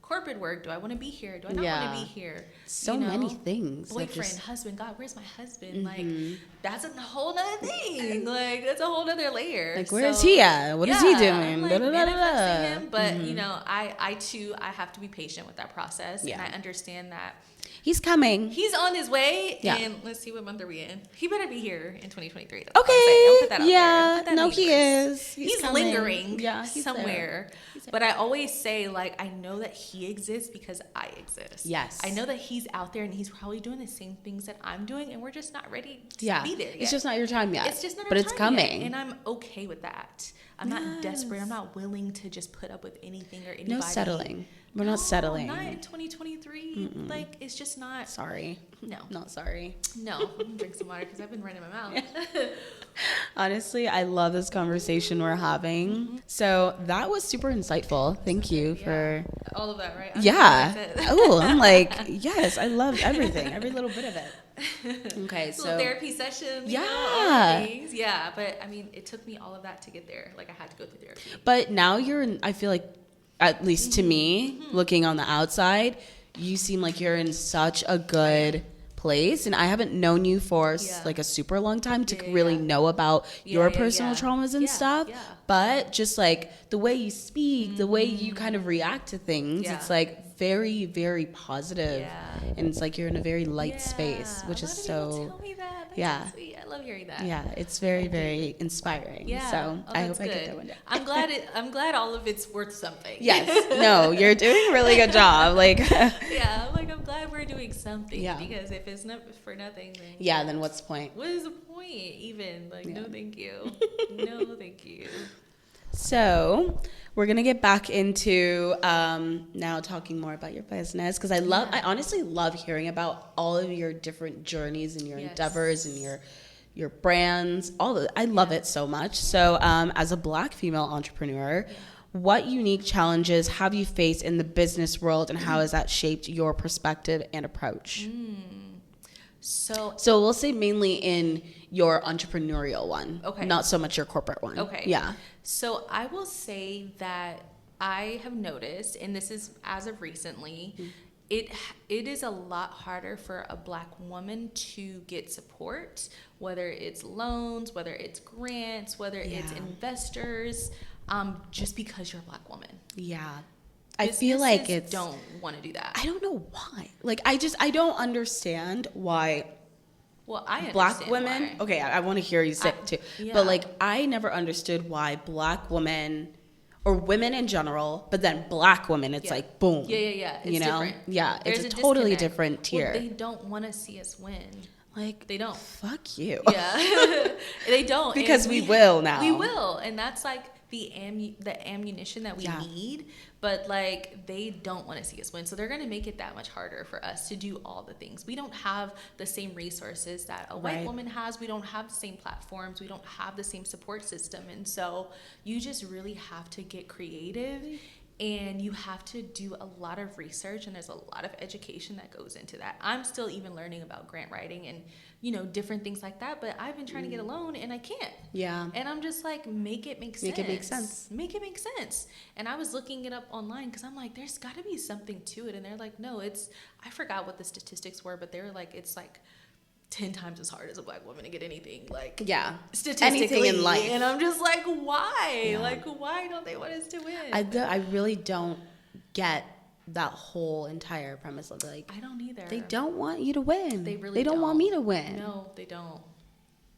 corporate work. Do I want to be here? Do I not want to be here? So many things. Boyfriend, husband. God, where's my husband? Like that's a whole nother thing. Like that's a whole nother layer. Like where is he at? What is he doing? I'm like manifesting him, but I too have to be patient with that process, and I understand that. He's coming. He's on his way, and let's see what month are we in. He better be here in 2023. That's okay. I'll put that out there. No, he is. He's lingering somewhere. But I always say, like, I know that he exists because I exist. Yes. I know that he's out there, and he's probably doing the same things that I'm doing, and we're just not ready to be there yet. It's just not your time yet. It's just not our time yet. But it's coming. And I'm okay with that. I'm not desperate. I'm not willing to just put up with anything or anybody. No settling. We're not settling. Not in 2023. Like, it's just not. Sorry. No. Not sorry. No. I'm going to drink some water because I've been running my mouth. Honestly, I love this conversation we're having. So that was super insightful. Thank you for all of that, right? I'm like, yes, I love everything, every little bit of it. Okay, so therapy session. Things. Yeah, but I mean, it took me all of that to get there. Like I had to go through therapy. But now you're in. I feel like, at least to me, looking on the outside, you seem like you're in such a good place, and I haven't known you for like a super long time to really know about your personal traumas and stuff. But just like the way you speak, the way you kind of react to things, it's like very, very positive. And it's like you're in a very light space, which is so. Tell me that, Yeah. So sweet. I love hearing that. Yeah, it's very, very inspiring. Yeah. So I hope good. I get there one day. I'm glad all of it's worth something. Yes. No, you're doing a really good job. Like. Yeah. I'm glad we're doing something. Yeah. Because if it's not for nothing, then. Yeah. Then what's the point? What is the point? Even no, thank you. No, thank you. So we're gonna get back into now talking more about your business, because I honestly love hearing about all of your different journeys and your endeavors and your brands. I love it so much. So as a Black female entrepreneur, what unique challenges have you faced in the business world, and how has that shaped your perspective and approach? So we'll say mainly in your entrepreneurial one, not so much your corporate one. Okay. Yeah. So I will say that I have noticed, and this is as of recently, it is a lot harder for a Black woman to get support, whether it's loans, whether it's grants, whether it's investors, just because you're a Black woman. Yeah. I feel like it's don't want to do that. I don't know why. Like I don't understand why. Well, I understand Black women. why. Okay, I want to hear you say it too. Yeah. But like I never understood why Black women or women in general, but then Black women, it's like boom. Yeah. It's different. Yeah, it's a totally different tier. Well, they don't want to see us win. Like they don't. Fuck you. Yeah, they don't. Because we will now. We will, and that's like the ammunition that we need. But like they don't want to see us win, so they're going to make it that much harder for us to do all the things. We don't have the same resources that a white woman has. We don't have the same platforms. We don't have the same support system, and so you just really have to get creative. And you have to do a lot of research, and there's a lot of education that goes into that. I'm still even learning about grant writing and, different things like that, but I've been trying to get a loan and I can't. Yeah. And I'm just like, make it make sense. Make it make sense. Make it make sense. And I was looking it up online because I'm like, there's got to be something to it. And they're like, no, I forgot what the statistics were, but they were like, it's like 10 times as hard as a Black woman to get anything, like statistically, anything in life. And I'm just like, why? Like, why don't they want us to win? I really don't get that whole entire premise of like, I don't either. They don't want you to win. They don't want me to win. No, they don't.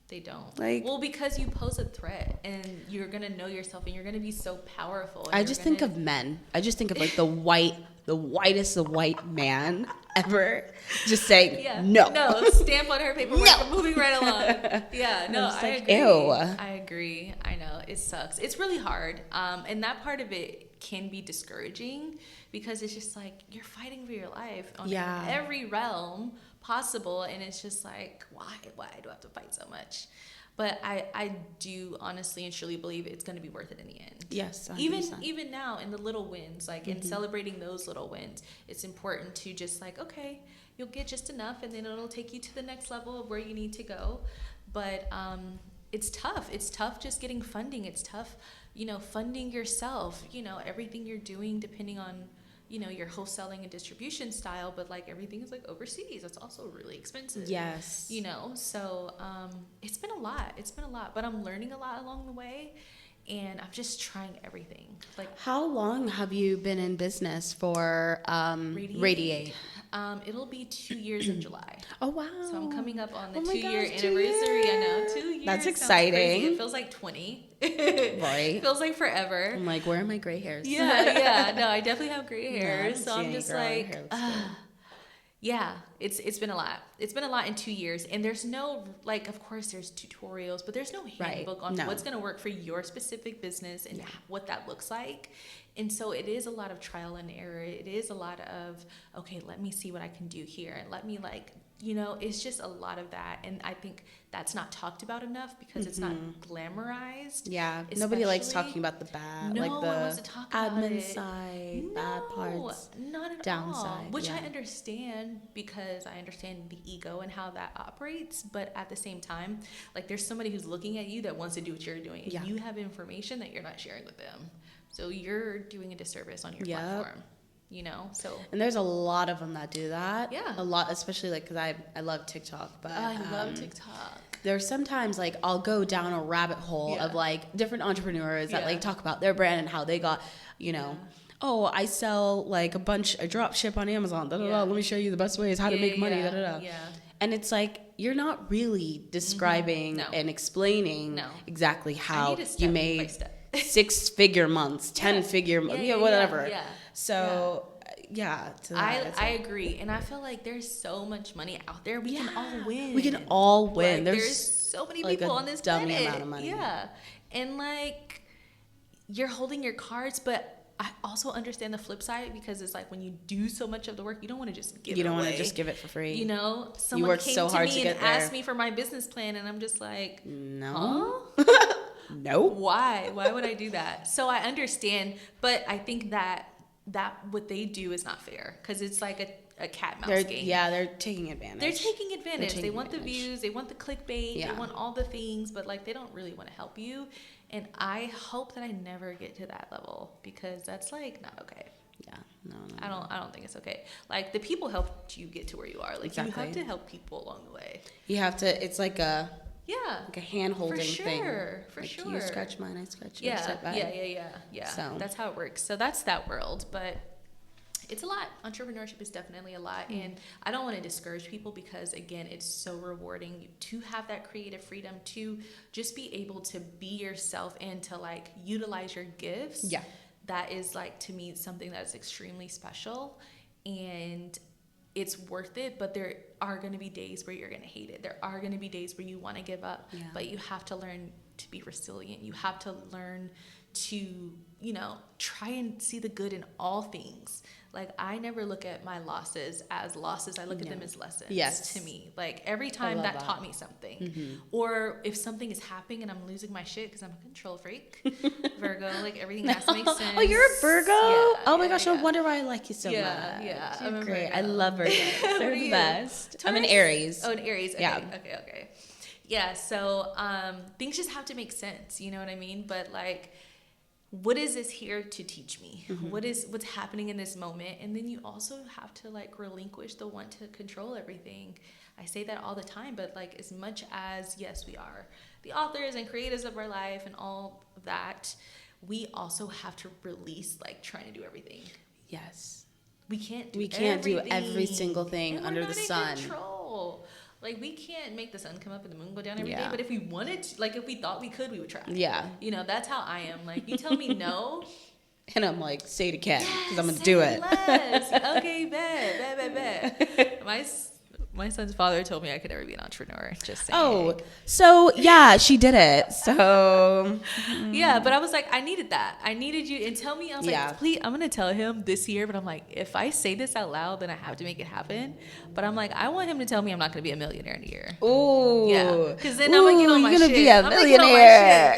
They don't. Like, well, because you pose a threat and you're going to know yourself and you're going to be so powerful. I just think of men. I just think of like the whitest white man ever just saying no. No, stamp on her paperwork. No. Moving right along. Yeah, no, I agree. Ew. I agree. I know. It sucks. It's really hard. And that part of it can be discouraging because it's just like you're fighting for your life on every realm possible, and it's just like why do I have to fight so much? But I do honestly and truly believe it's going to be worth it in the end. Yes, 100%. Even now in the little wins, like in celebrating those little wins, it's important to just like, okay, you'll get just enough and then it'll take you to the next level of where you need to go. But it's tough. It's tough just getting funding. It's tough, funding yourself, everything you're doing depending on your wholesaling and distribution style, but like everything is like overseas. That's also really expensive. Yes. So it's been a lot, but I'm learning a lot along the way and I'm just trying everything. Like, how long have you been in business for Radiate? It'll be 2 years in July. Oh, wow. So I'm coming up on the 2-year anniversary. I know, 2 years. That's exciting. It feels like 20. Right. Feels like forever. I'm like, where are my gray hairs? Yeah. No, I definitely have gray hair. So I'm just like, yeah, it's been a lot. It's been a lot in 2 years. And there's no, like, of course there's tutorials, but there's no handbook on what's going to work for your specific business and what that looks like. And so it is a lot of trial and error. It is a lot of, okay, let me see what I can do here. And let me it's just a lot of that. And I think that's not talked about enough because it's not glamorized. Yeah. Nobody likes talking about the bad, no like one wants to talk admin about side, bad parts, not at downside. All. Which I understand because I understand the ego and how that operates. But at the same time, like there's somebody who's looking at you that wants to do what you're doing. And you have information that you're not sharing with them. So you're doing a disservice on your platform. So. And there's a lot of them that do that. Yeah. A lot, especially like, cause I love TikTok, but I love TikTok. There's sometimes like I'll go down a rabbit hole of like different entrepreneurs that like talk about their brand and how they got, oh, I sell like a drop ship on Amazon. Let me show you the best ways how to make money. Yeah. And it's like, you're not really describing and explaining exactly how you made 6-figure months, 10-figure, whatever. Yeah. So, I agree. And I feel like there's so much money out there. We can all win. We can all win. Like, there's so many people on this dummy planet. Amount of money. Yeah. And like, you're holding your cards, but I also understand the flip side, because it's like, when you do so much of the work, you don't want to just give it away. You don't want to just give it for free. You know, someone came to me and asked me for my business plan, and I'm just like, no. Huh? No. Why would I do that? So I understand, but I think that what they do is not fair, because it's like a cat and mouse game. Yeah, they're taking advantage. They want the views, they want the clickbait, they want all the things, but like, they don't really want to help you. And I hope that I never get to that level, because that's like not okay. Yeah, no. I don't think it's okay. Like, the people helped you get to where you are. Like, you have to help people along the way. You have to. It's like a hand holding thing. For sure. You scratch mine, I scratch yours. Yeah. So that's how it works. So that's that world, but it's a lot. Entrepreneurship is definitely a lot, and I don't want to discourage people, because again, it's so rewarding to have that creative freedom, to just be able to be yourself and to like utilize your gifts. Yeah, that is like, to me, something that's extremely special, and it's worth it. But there are going to be days where you're going to hate it. There are going to be days where you want to give up, but you have to learn to be resilient. You have to learn to, try and see the good in all things. Like, I never look at my losses as losses. I look at them as lessons to me. Like, every time that taught me something. Mm-hmm. Or if something is happening and I'm losing my shit, because I'm a control freak, Virgo, like, everything has to make sense. Oh, you're a Virgo? Oh my gosh, no wonder why I like you so much. Yeah, you're great. I love Virgos. They're the best. Taurus? I'm an Aries. Oh, an Aries. Okay, okay. Yeah, so things just have to make sense. You know what I mean? But like, what is this here to teach me? Mm-hmm. What's happening in this moment? And then you also have to like relinquish the want to control everything. I say that all the time, but like, as much as, yes, we are the authors and creators of our life and all of that, we also have to release like trying to do everything. Yes. We can't do every single thing under the sun. Control. Like, we can't make the sun come up and the moon go down every day, but if we wanted to, like, if we thought we could, we would try. Yeah. That's how I am. Like, you tell me no. And I'm like, say it again, because I'm going to do it. Okay, bet. My son's father told me I could never be an entrepreneur. Just saying. Oh, so yeah, she did it. So yeah, but I was like, I needed that. I needed you, and tell me. I was like, please, I'm gonna tell him this year. But I'm like, if I say this out loud, then I have to make it happen. But I'm like, I want him to tell me I'm not gonna be a millionaire in a year. Ooh, yeah, because then I'm gonna get on my shit. You're gonna be a millionaire.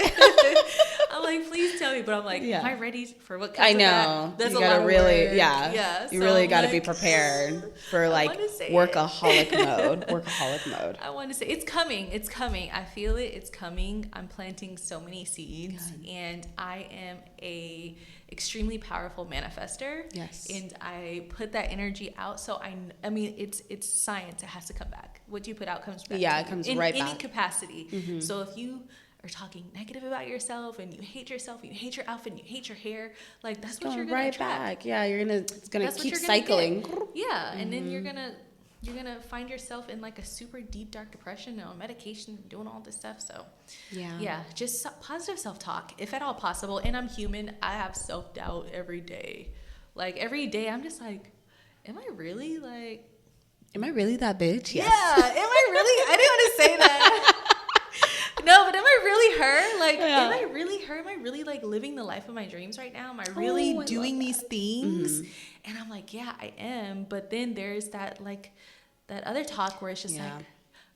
I'm like, please tell me. But I'm like, am I ready for what comes I know. That's you a gotta lot of really, work. Yeah. You really got to be prepared for like workaholic mode. Workaholic mode. I want to say it's coming. It's coming. I feel it. It's coming. I'm planting so many seeds, and I am a extremely powerful manifester. Yes. And I put that energy out. So I mean, it's science. It has to come back. What you put out comes back. Yeah, it comes right back. In any capacity. Mm-hmm. So if you are talking negative about yourself and you hate yourself, and you hate your outfit, and you hate your hair, like that's what you're gonna attract. Back. Yeah, it's gonna keep cycling. Yeah, and then you're gonna find yourself in like a super deep dark depression and on medication and doing all this stuff. So yeah, just positive self-talk if at all possible. And I'm human. I have self-doubt every day. Like every day I'm just like, am I really that bitch? Yes. Yeah, am I really? I didn't want to say that. No, but am I really her? Like, am I really her? Am I really like living the life of my dreams right now? Am I really doing these things? Mm-hmm. And I'm like, yeah, I am. But then there's that other talk where it's just like,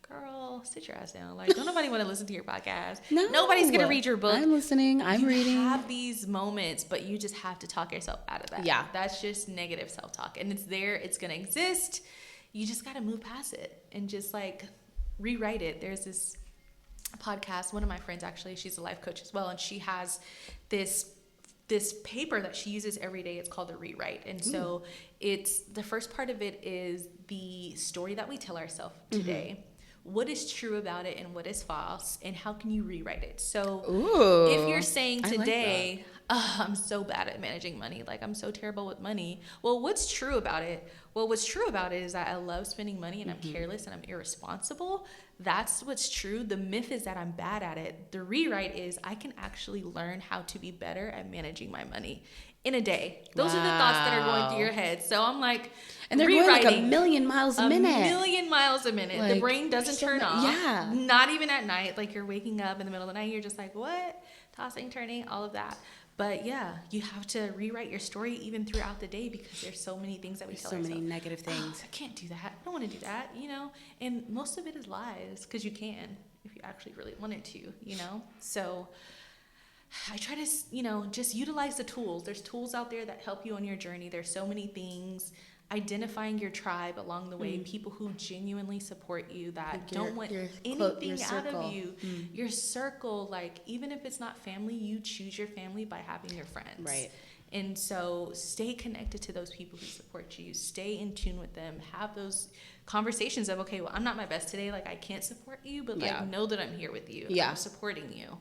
girl, sit your ass down. Like, don't nobody want to listen to your podcast. No. Nobody's going to read your book. I'm listening. I'm reading. You have these moments, but you just have to talk yourself out of that. Yeah. That's just negative self-talk. And it's there. It's going to exist. You just got to move past it and just like rewrite it. There's this podcast, one of my friends, actually, she's a life coach as well, and she has this paper that she uses every day. It's called the rewrite. And so it's the first part of it is the story that we tell ourselves today. Mm-hmm. What is true about it and what is false, and how can you rewrite it? So if you're saying today, I'm so bad at managing money. Like, I'm so terrible with money. Well, what's true about it? Well, what's true about it is that I love spending money and I'm careless and I'm irresponsible. That's what's true. The myth is that I'm bad at it. The rewrite is I can actually learn how to be better at managing my money in a day. Those are the thoughts that are going through your head. So I'm like, and they're going like a million miles a minute. A million miles a minute. Like, the brain doesn't turn off. Yeah. Not even at night. Like, you're waking up in the middle of the night. You're just like, what? Tossing, turning, all of that. But yeah, you have to rewrite your story even throughout the day because there's so many things that we tell ourselves. So many negative things. Oh, I can't do that. I don't want to do that, you know? And most of it is lies because you can if you actually really wanted to, you know? So I try to, you know, just utilize the tools. There's tools out there that help you on your journey. There's so many things. Identifying your tribe along the way, people who genuinely support you, that like don't want anything out of you. Your circle, like, even if it's not family, you choose your family by having your friends. Right. And so stay connected to those people who support you. Stay in tune with them. Have those conversations of, okay, well, I'm not my best today. Like, I can't support you, but like, know that I'm here with you. Yeah. I'm supporting you.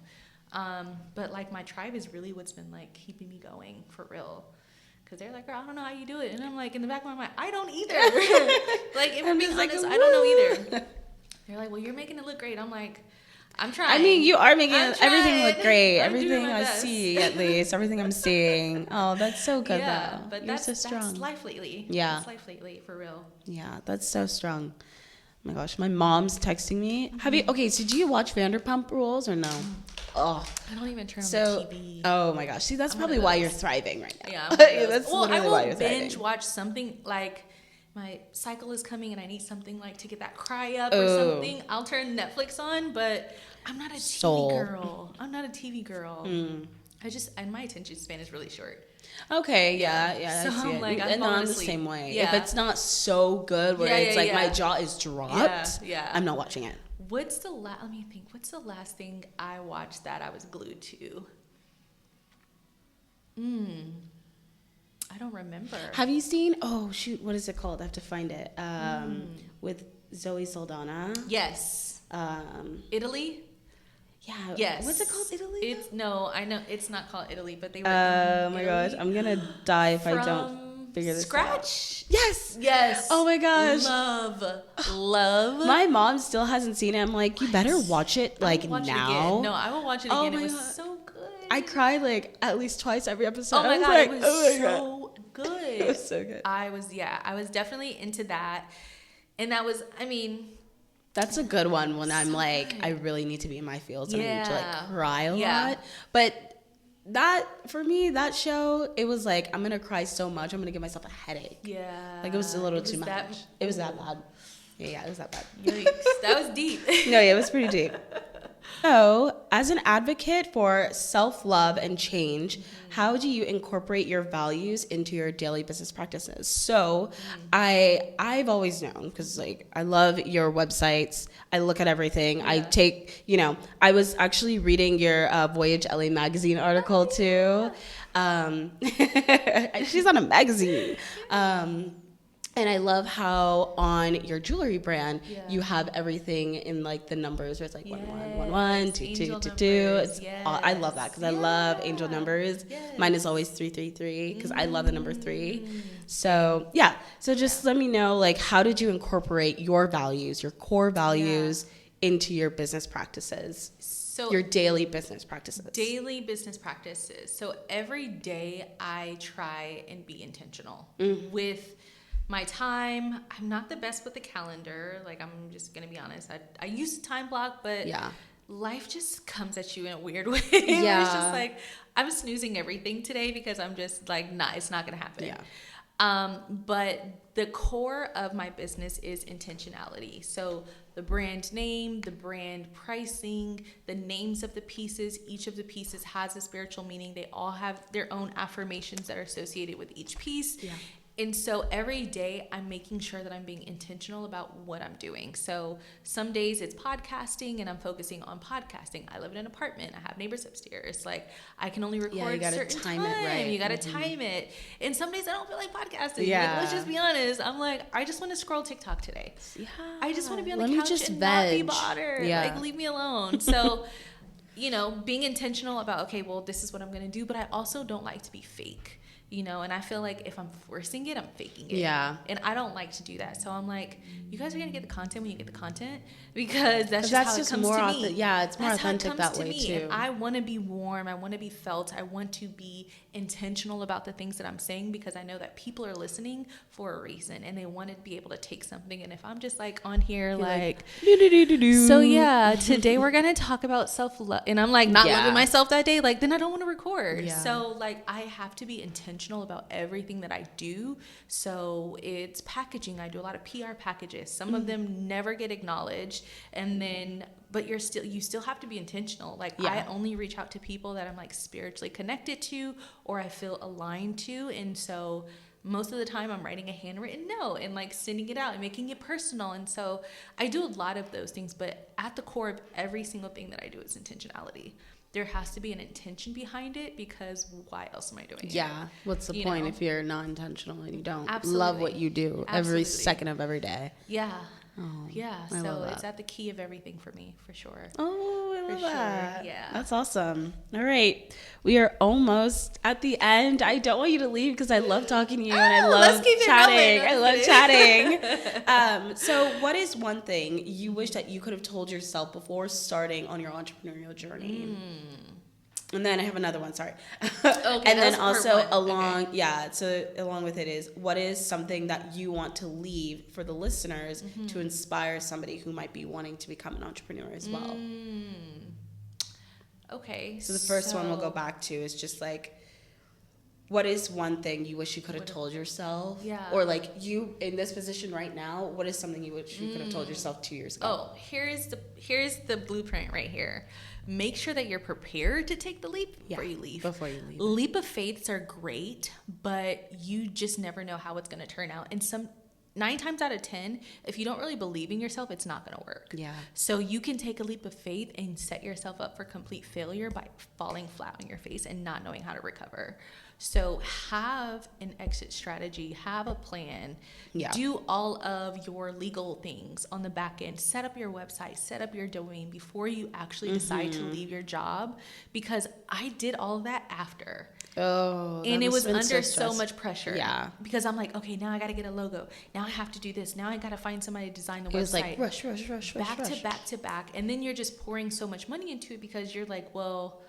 But like, my tribe is really what's been like keeping me going for real. Because they're like, girl, I don't know how you do it. And I'm like, in the back of my mind, I don't either. Like, if I'm being honest, I don't know either. They're like, well, you're making it look great. I'm like, I'm trying. I mean, you are making everything look great. Everything I see, at least. Everything I'm seeing. Oh, that's so good, though. But you're so strong. That's life lately. Yeah. That's life lately, for real. Yeah, that's so strong. Oh my gosh, my mom's texting me. Okay, so do you watch Vanderpump Rules or no? Oh, I don't even turn on the TV. Oh my gosh, see, that's probably why you're thriving right now. Yeah, that's well, literally why you're thriving. I will binge watch something like my cycle is coming and I need something like to get that cry up or something. I'll turn Netflix on, but I'm not a TV girl. I'm not a TV girl. And my attention span is really short. Okay, yeah. So I see I'm it. like, and I'm the same way. Yeah. If it's not so good where it's like my jaw is dropped, I'm not watching it. Let me think. What's the last thing I watched that I was glued to? I don't remember. Have you seen, oh shoot, what is it called? I have to find it. With Zoe Saldana. Yes. Italy? Yeah. Yes. What's it called? Italy? I know it's not called Italy, but they were oh my gosh, I'm gonna die if I don't figure this Scratch? Out. Yes. Oh my gosh. Love. My mom still hasn't seen it. I'm like, you better watch it now. No, I will watch it again. It was so good. I cry like at least twice every episode. Oh my god, it was so good. It was so good. I was definitely into that. And that was, that's a good one when I'm like, I really need to be in my feels and I need to like cry a lot. But that, for me, that show, it was like, I'm going to cry so much, I'm going to give myself a headache. Yeah. Like, it was a little too much. It was that bad. Yeah, it was that bad. Yikes. That was deep. No, yeah, it was pretty deep. So, as an advocate for self-love and change, how do you incorporate your values into your daily business practices? So, I've always known, because like I love your websites. I look at everything. I take, I was actually reading your Voyage LA magazine article too. She's on a magazine. And I love how on your jewelry brand, you have everything in like the numbers where it's like 1111, 2222. I love that because I love angel numbers. Mine is always 333 because I love the number 3. So so just let me know, like, how did you incorporate your values, your core values into your business practices? So your daily business practices. So every day I try and be intentional with my time. I'm not the best with the calendar. Like, I'm just going to be honest. I used to time block, but life just comes at you in a weird way. Yeah. It's just like, I'm snoozing everything today because I'm just like, it's not going to happen. Yeah. But the core of my business is intentionality. So the brand name, the brand pricing, the names of the pieces, each of the pieces has a spiritual meaning. They all have their own affirmations that are associated with each piece. Yeah. And so every day I'm making sure that I'm being intentional about what I'm doing. So some days it's podcasting and I'm focusing on podcasting. I live in an apartment. I have neighbors upstairs. Like, I can only record a certain time. You got to time it. And some days I don't feel like podcasting. Yeah. Like, let's just be honest. I'm like, I just want to scroll TikTok today. Yeah. I just want to be on the couch and not be bothered. Yeah. Like, leave me alone. So being intentional about, okay, well, this is what I'm going to do, but I also don't like to be fake. And I feel like if I'm forcing it, I'm faking it. Yeah. And I don't like to do that. So I'm like, you guys are going to get the content when you get the content, because that's just how it comes to me. Yeah, it's more authentic that way too. And I want to be warm. I want to be felt. I want to be intentional about the things that I'm saying, because I know that people are listening for a reason and they want to be able to take something. And if I'm just like on here, so yeah, today we're going to talk about self-love, and I'm like not loving myself that day, like then I don't want to record. Yeah. So like I have to be intentional about everything that I do. So it's packaging. I do a lot of PR packages. Some of them never get acknowledged, but you still have to be intentional. Like I only reach out to people that I'm like spiritually connected to, or I feel aligned to. And so most of the time I'm writing a handwritten note and like sending it out and making it personal. And so I do a lot of those things, but at the core of every single thing that I do is intentionality. There has to be an intention behind it, because why else am I doing it? Yeah. What's the point if you're not intentional and you don't Absolutely. love what you do every second of every day? Yeah. Oh, yeah. So it's at the key of everything for me, for sure. Oh, I love that. Sure. Yeah. That's awesome. All right. We are almost at the end. I don't want you to leave because I love talking to you and I love chatting. I love chatting. So what is one thing you wish that you could have told yourself before starting on your entrepreneurial journey? And then I have another one, sorry. Okay, and then also along with it is, what is something that you want to leave for the listeners to inspire somebody who might be wanting to become an entrepreneur as well? Okay. So the first one we'll go back to is just like, what is one thing you wish you could have told yourself? Yeah. Or like you in this position right now, what is something you wish you could have told yourself 2 years ago? Oh, here's the blueprint right here. Make sure that you're prepared to take the leap before you leave. Leap of faiths are great, but you just never know how it's going to turn out. And 9 times out of 10, if you don't really believe in yourself, it's not going to work. Yeah. So you can take a leap of faith and set yourself up for complete failure by falling flat on your face and not knowing how to recover. So have an exit strategy, have a plan, do all of your legal things on the back end, set up your website, set up your domain before you actually decide to leave your job, because I did all of that after. Oh, and it was under so much pressure. Yeah. Because I'm like, okay, now I got to get a logo. Now I have to do this. Now I got to find somebody to design the website. It was like rush. Back to back. And then you're just pouring so much money into it because you're like, well,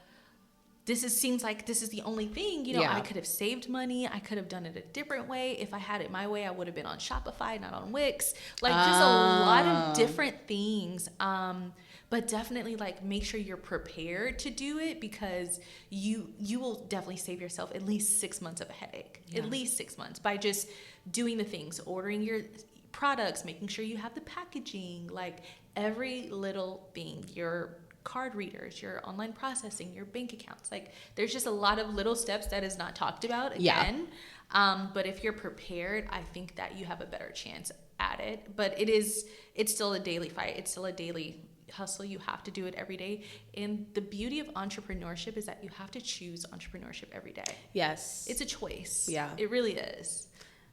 seems like this is the only thing, I could have saved money. I could have done it a different way. If I had it my way, I would have been on Shopify, not on Wix. Like just a lot of different things. But definitely like make sure you're prepared to do it, because you will definitely save yourself at least 6 months of a headache, at least 6 months, by just doing the things, ordering your products, making sure you have the packaging, like every little thing, your card readers, your online processing, your bank accounts. Like there's just a lot of little steps that is not talked about again. But if you're prepared, I think that you have a better chance at it. But it's still a daily fight. It's still a daily hustle. You have to do it every day. And the beauty of entrepreneurship is that you have to choose entrepreneurship every day. Yes. It's a choice. Yeah. It really is.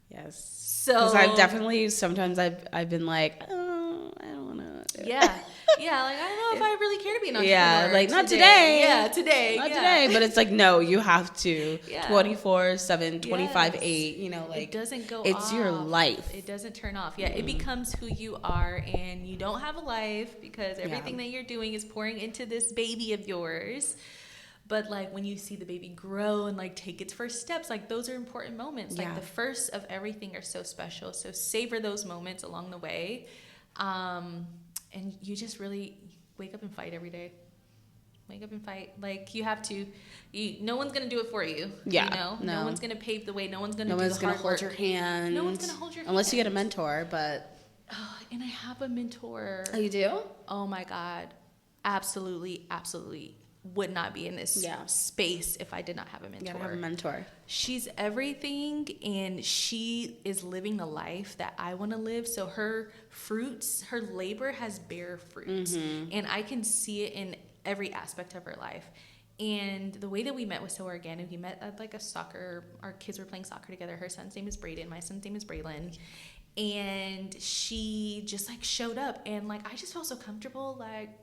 Yes. So because I've definitely sometimes I've been like, oh, I don't want to. Yeah. Like I don't know if I really care to be an entrepreneur. Yeah, like not today. Yeah, today. Not today. But it's like, no, you have to 24/7, 25/8, like it doesn't go it's off. Your life. It doesn't turn off. Yeah, it becomes who you are, and you don't have a life because everything that you're doing is pouring into this baby of yours. But like when you see the baby grow and like take its first steps, like those are important moments. Like the first of everything are so special. So savor those moments along the way. And you just really wake up and fight every day. Wake up and fight. Like you have to. No one's gonna do it for you. Yeah. No one's gonna pave the way. No one's gonna. No one's gonna hold your hand. No one's gonna hold your hand unless you get a mentor. But and I have a mentor. Oh, you do? Oh my God, absolutely. Would not be in this space if I did not have a mentor. You gotta have a mentor. She's everything, and she is living the life that I want to live. So her labor has bear fruits, and I can see it in every aspect of her life. And the way that we met was so organic. We met at like our kids were playing soccer together. Her son's name is Braden. My son's name is Braylon. And she just like showed up, and like I just felt so comfortable, like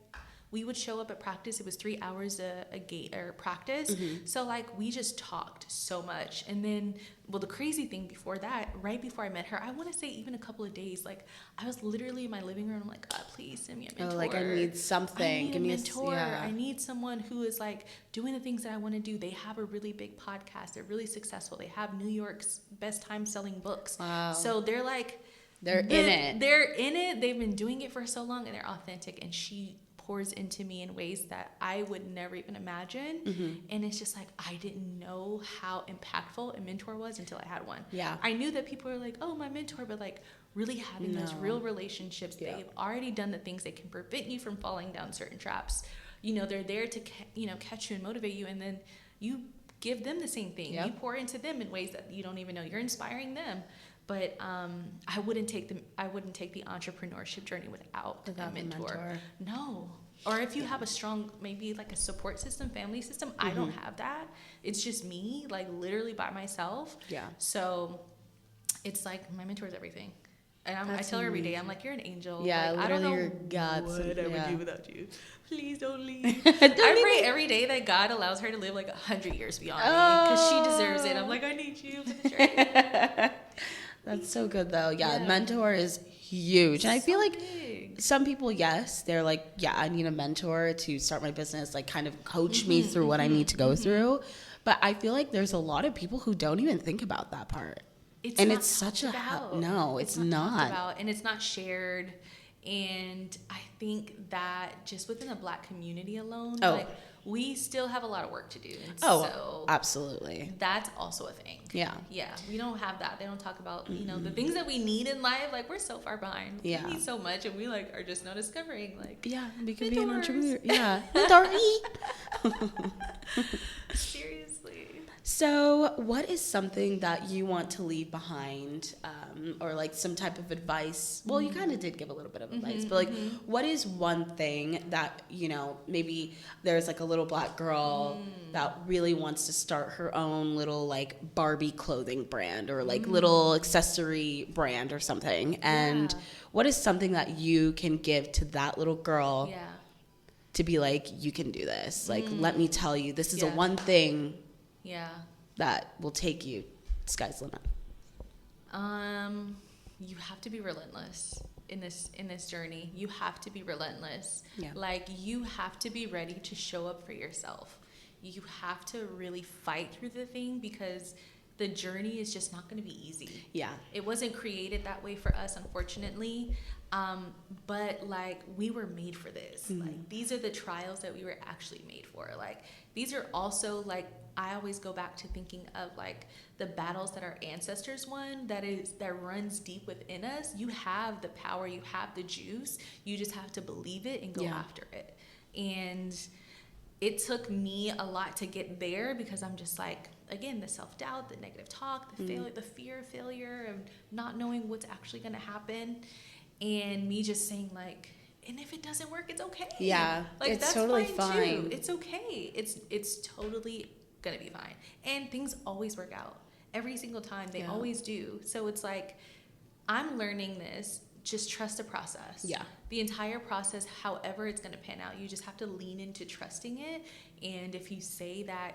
we would show up at practice. It was 3 hours a gate or practice. So like we just talked so much. And then, well, the crazy thing before that, right before I met her, I want to say even a couple of days, like I was literally in my living room. I'm like, God, please send me a mentor. Oh, like I need something. I need a mentor. I need someone who is like doing the things that I want to do. They have a really big podcast. They're really successful. They have New York's best time selling books. Wow. So they're like, they're in it. They're in it. They've been doing it for so long, and they're authentic. And she pours into me in ways that I would never even imagine. And it's just like, I didn't know how impactful a mentor was until I had one. Yeah. I knew that people were like, oh, my mentor, but like really having those real relationships. Yeah. They've already done the things that can prevent you from falling down certain traps. You know, they're there to, catch you and motivate you. And then you give them the same thing. Yep. You pour into them in ways that you don't even know. You're inspiring them. But I wouldn't take the entrepreneurship journey without a mentor. No. Or if you have a strong, maybe like a support system, family system, I don't have that. It's just me, like literally by myself. Yeah. So it's like my mentor is everything. And I tell her every day, I'm like, you're an angel. Yeah, like, I don't know what I would do without you. Please don't leave. I pray every day that God allows her to live like 100 years beyond me because she deserves it. I'm like, I need you for the journey. That's so good though. Yeah, mentor is huge. And I feel like some people, yes, they're like, yeah, I need a mentor to start my business, like kind of coach me through what I need to go through. But I feel like there's a lot of people who don't even think about that part. It's such a no, it's not. About, and it's not shared. And I think that just within the Black community alone, like we still have a lot of work to do. And so absolutely. That's also a thing. Yeah. Yeah. We don't have that. They don't talk about, the things that we need in life. Like we're so far behind. Yeah. We need so much and we like are just not discovering like we could be an entrepreneur. Yeah. Seriously. So what is something that you want to leave behind, or like some type of advice? Well, you kind of did give a little bit of advice, but like what is one thing that, maybe there's like a little Black girl that really wants to start her own little like Barbie clothing brand or like little accessory brand or something. And what is something that you can give to that little girl to be like, you can do this. Like, let me tell you, this is a one thing that will take you. Sky's the limit. You have to be relentless in this journey. You have to be relentless. Yeah. Like you have to be ready to show up for yourself. You have to really fight through the thing because the journey is just not going to be easy. Yeah. It wasn't created that way for us, unfortunately. But like we were made for this. Like these are the trials that we were actually made for. Like these are also like, I always go back to thinking of like the battles that our ancestors won that runs deep within us. You have the power, you have the juice. You just have to believe it and go after it. And it took me a lot to get there because I'm just like, again, the self-doubt, the negative talk, the failure, the fear of failure, of not knowing what's actually going to happen. And me just saying like, and if it doesn't work, it's okay. Yeah, like it's that's totally fine. Too. It's okay. It's totally gonna be fine. And things always work out. Every single time, they always do. So it's like, I'm learning this. Just trust the process. Yeah. The entire process, however it's gonna pan out, you just have to lean into trusting it. And if you say that,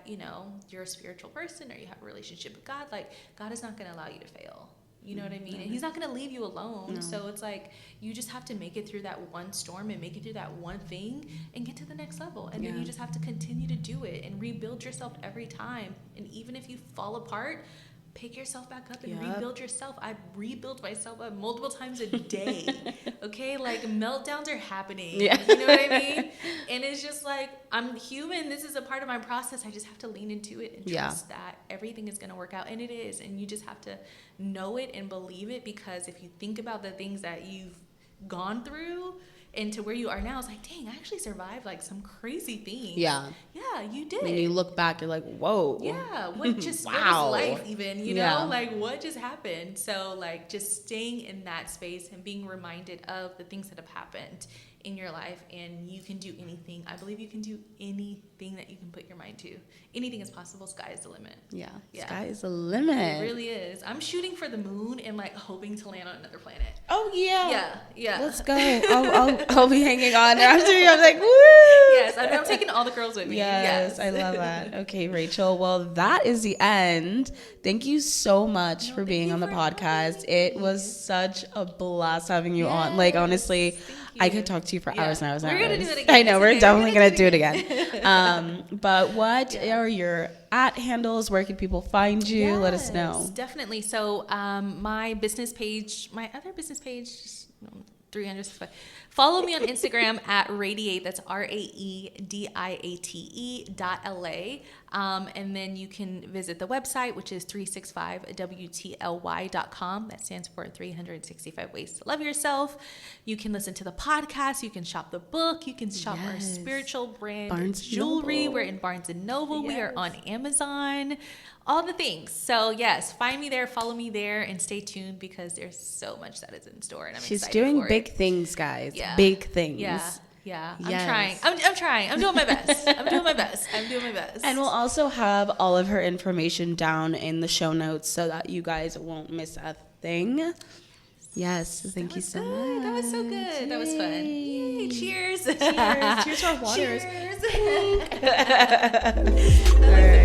you're a spiritual person or you have a relationship with God, like God is not gonna allow you to fail. You know what I mean? And he's not going to leave you alone. No. So it's like, you just have to make it through that one storm and make it through that one thing and get to the next level. And then you just have to continue to do it and rebuild yourself every time. And even if you fall apart, pick yourself back up and rebuild yourself. I rebuild myself up multiple times a day. Okay? Like meltdowns are happening. Yeah. You know what I mean? And it's just like, I'm human. This is a part of my process. I just have to lean into it and trust that everything is going to work out. And it is. And you just have to know it and believe it, because if you think about the things that you've gone through and to where you are now, it's like, dang, I actually survived like some crazy things. Yeah. Yeah, you did. When you look back, you're like, whoa. Yeah. What just, what was life even, you know? Like, what just happened? So, like, just staying in that space and being reminded of the things that have happened in your life, and you can do anything. I believe you can do anything that you can put your mind to. Anything is possible. Sky is the limit. Yeah. Sky is the limit. It really is. I'm shooting for the moon and like hoping to land on another planet. Oh yeah. Yeah. Let's go. I'll be hanging on after you. I'm like, woo. Yes, I'm taking all the girls with me. Yes, I love that. Okay, Rachel. Well, that is the end. Thank you so much for being on the podcast. It was such a blast having you on. Like, honestly, I could talk to you for hours and hours and hours. We're gonna do it again. I know, we're definitely gonna do it again. But what are your @handles? Where can people find you? Let us know. Definitely. So my business page, my other business page, 365. Follow me on Instagram @radiate. That's RAEDIATE.LA. And then you can visit the website, which is 365wtly.com. That stands for 365 Ways to Love Yourself. You can listen to the podcast. You can shop the book. You can shop our spiritual brand Barnes jewelry. Noble. We're in Barnes & Noble. We are on Amazon. All the things. So yes, find me there, follow me there, and stay tuned because there's so much that is in store, and I'm She's excited doing for big it. things, guys. Yeah. Big things. Yeah. I'm Yes. trying. I'm trying. I'm doing my best. I'm doing my best. And we'll also have all of her information down in the show notes so that you guys won't miss a thing. Yes. Thank you so much. That was so good. Yay. That was fun. Yay. Cheers. Cheers. Cheers to our waters. Cheers.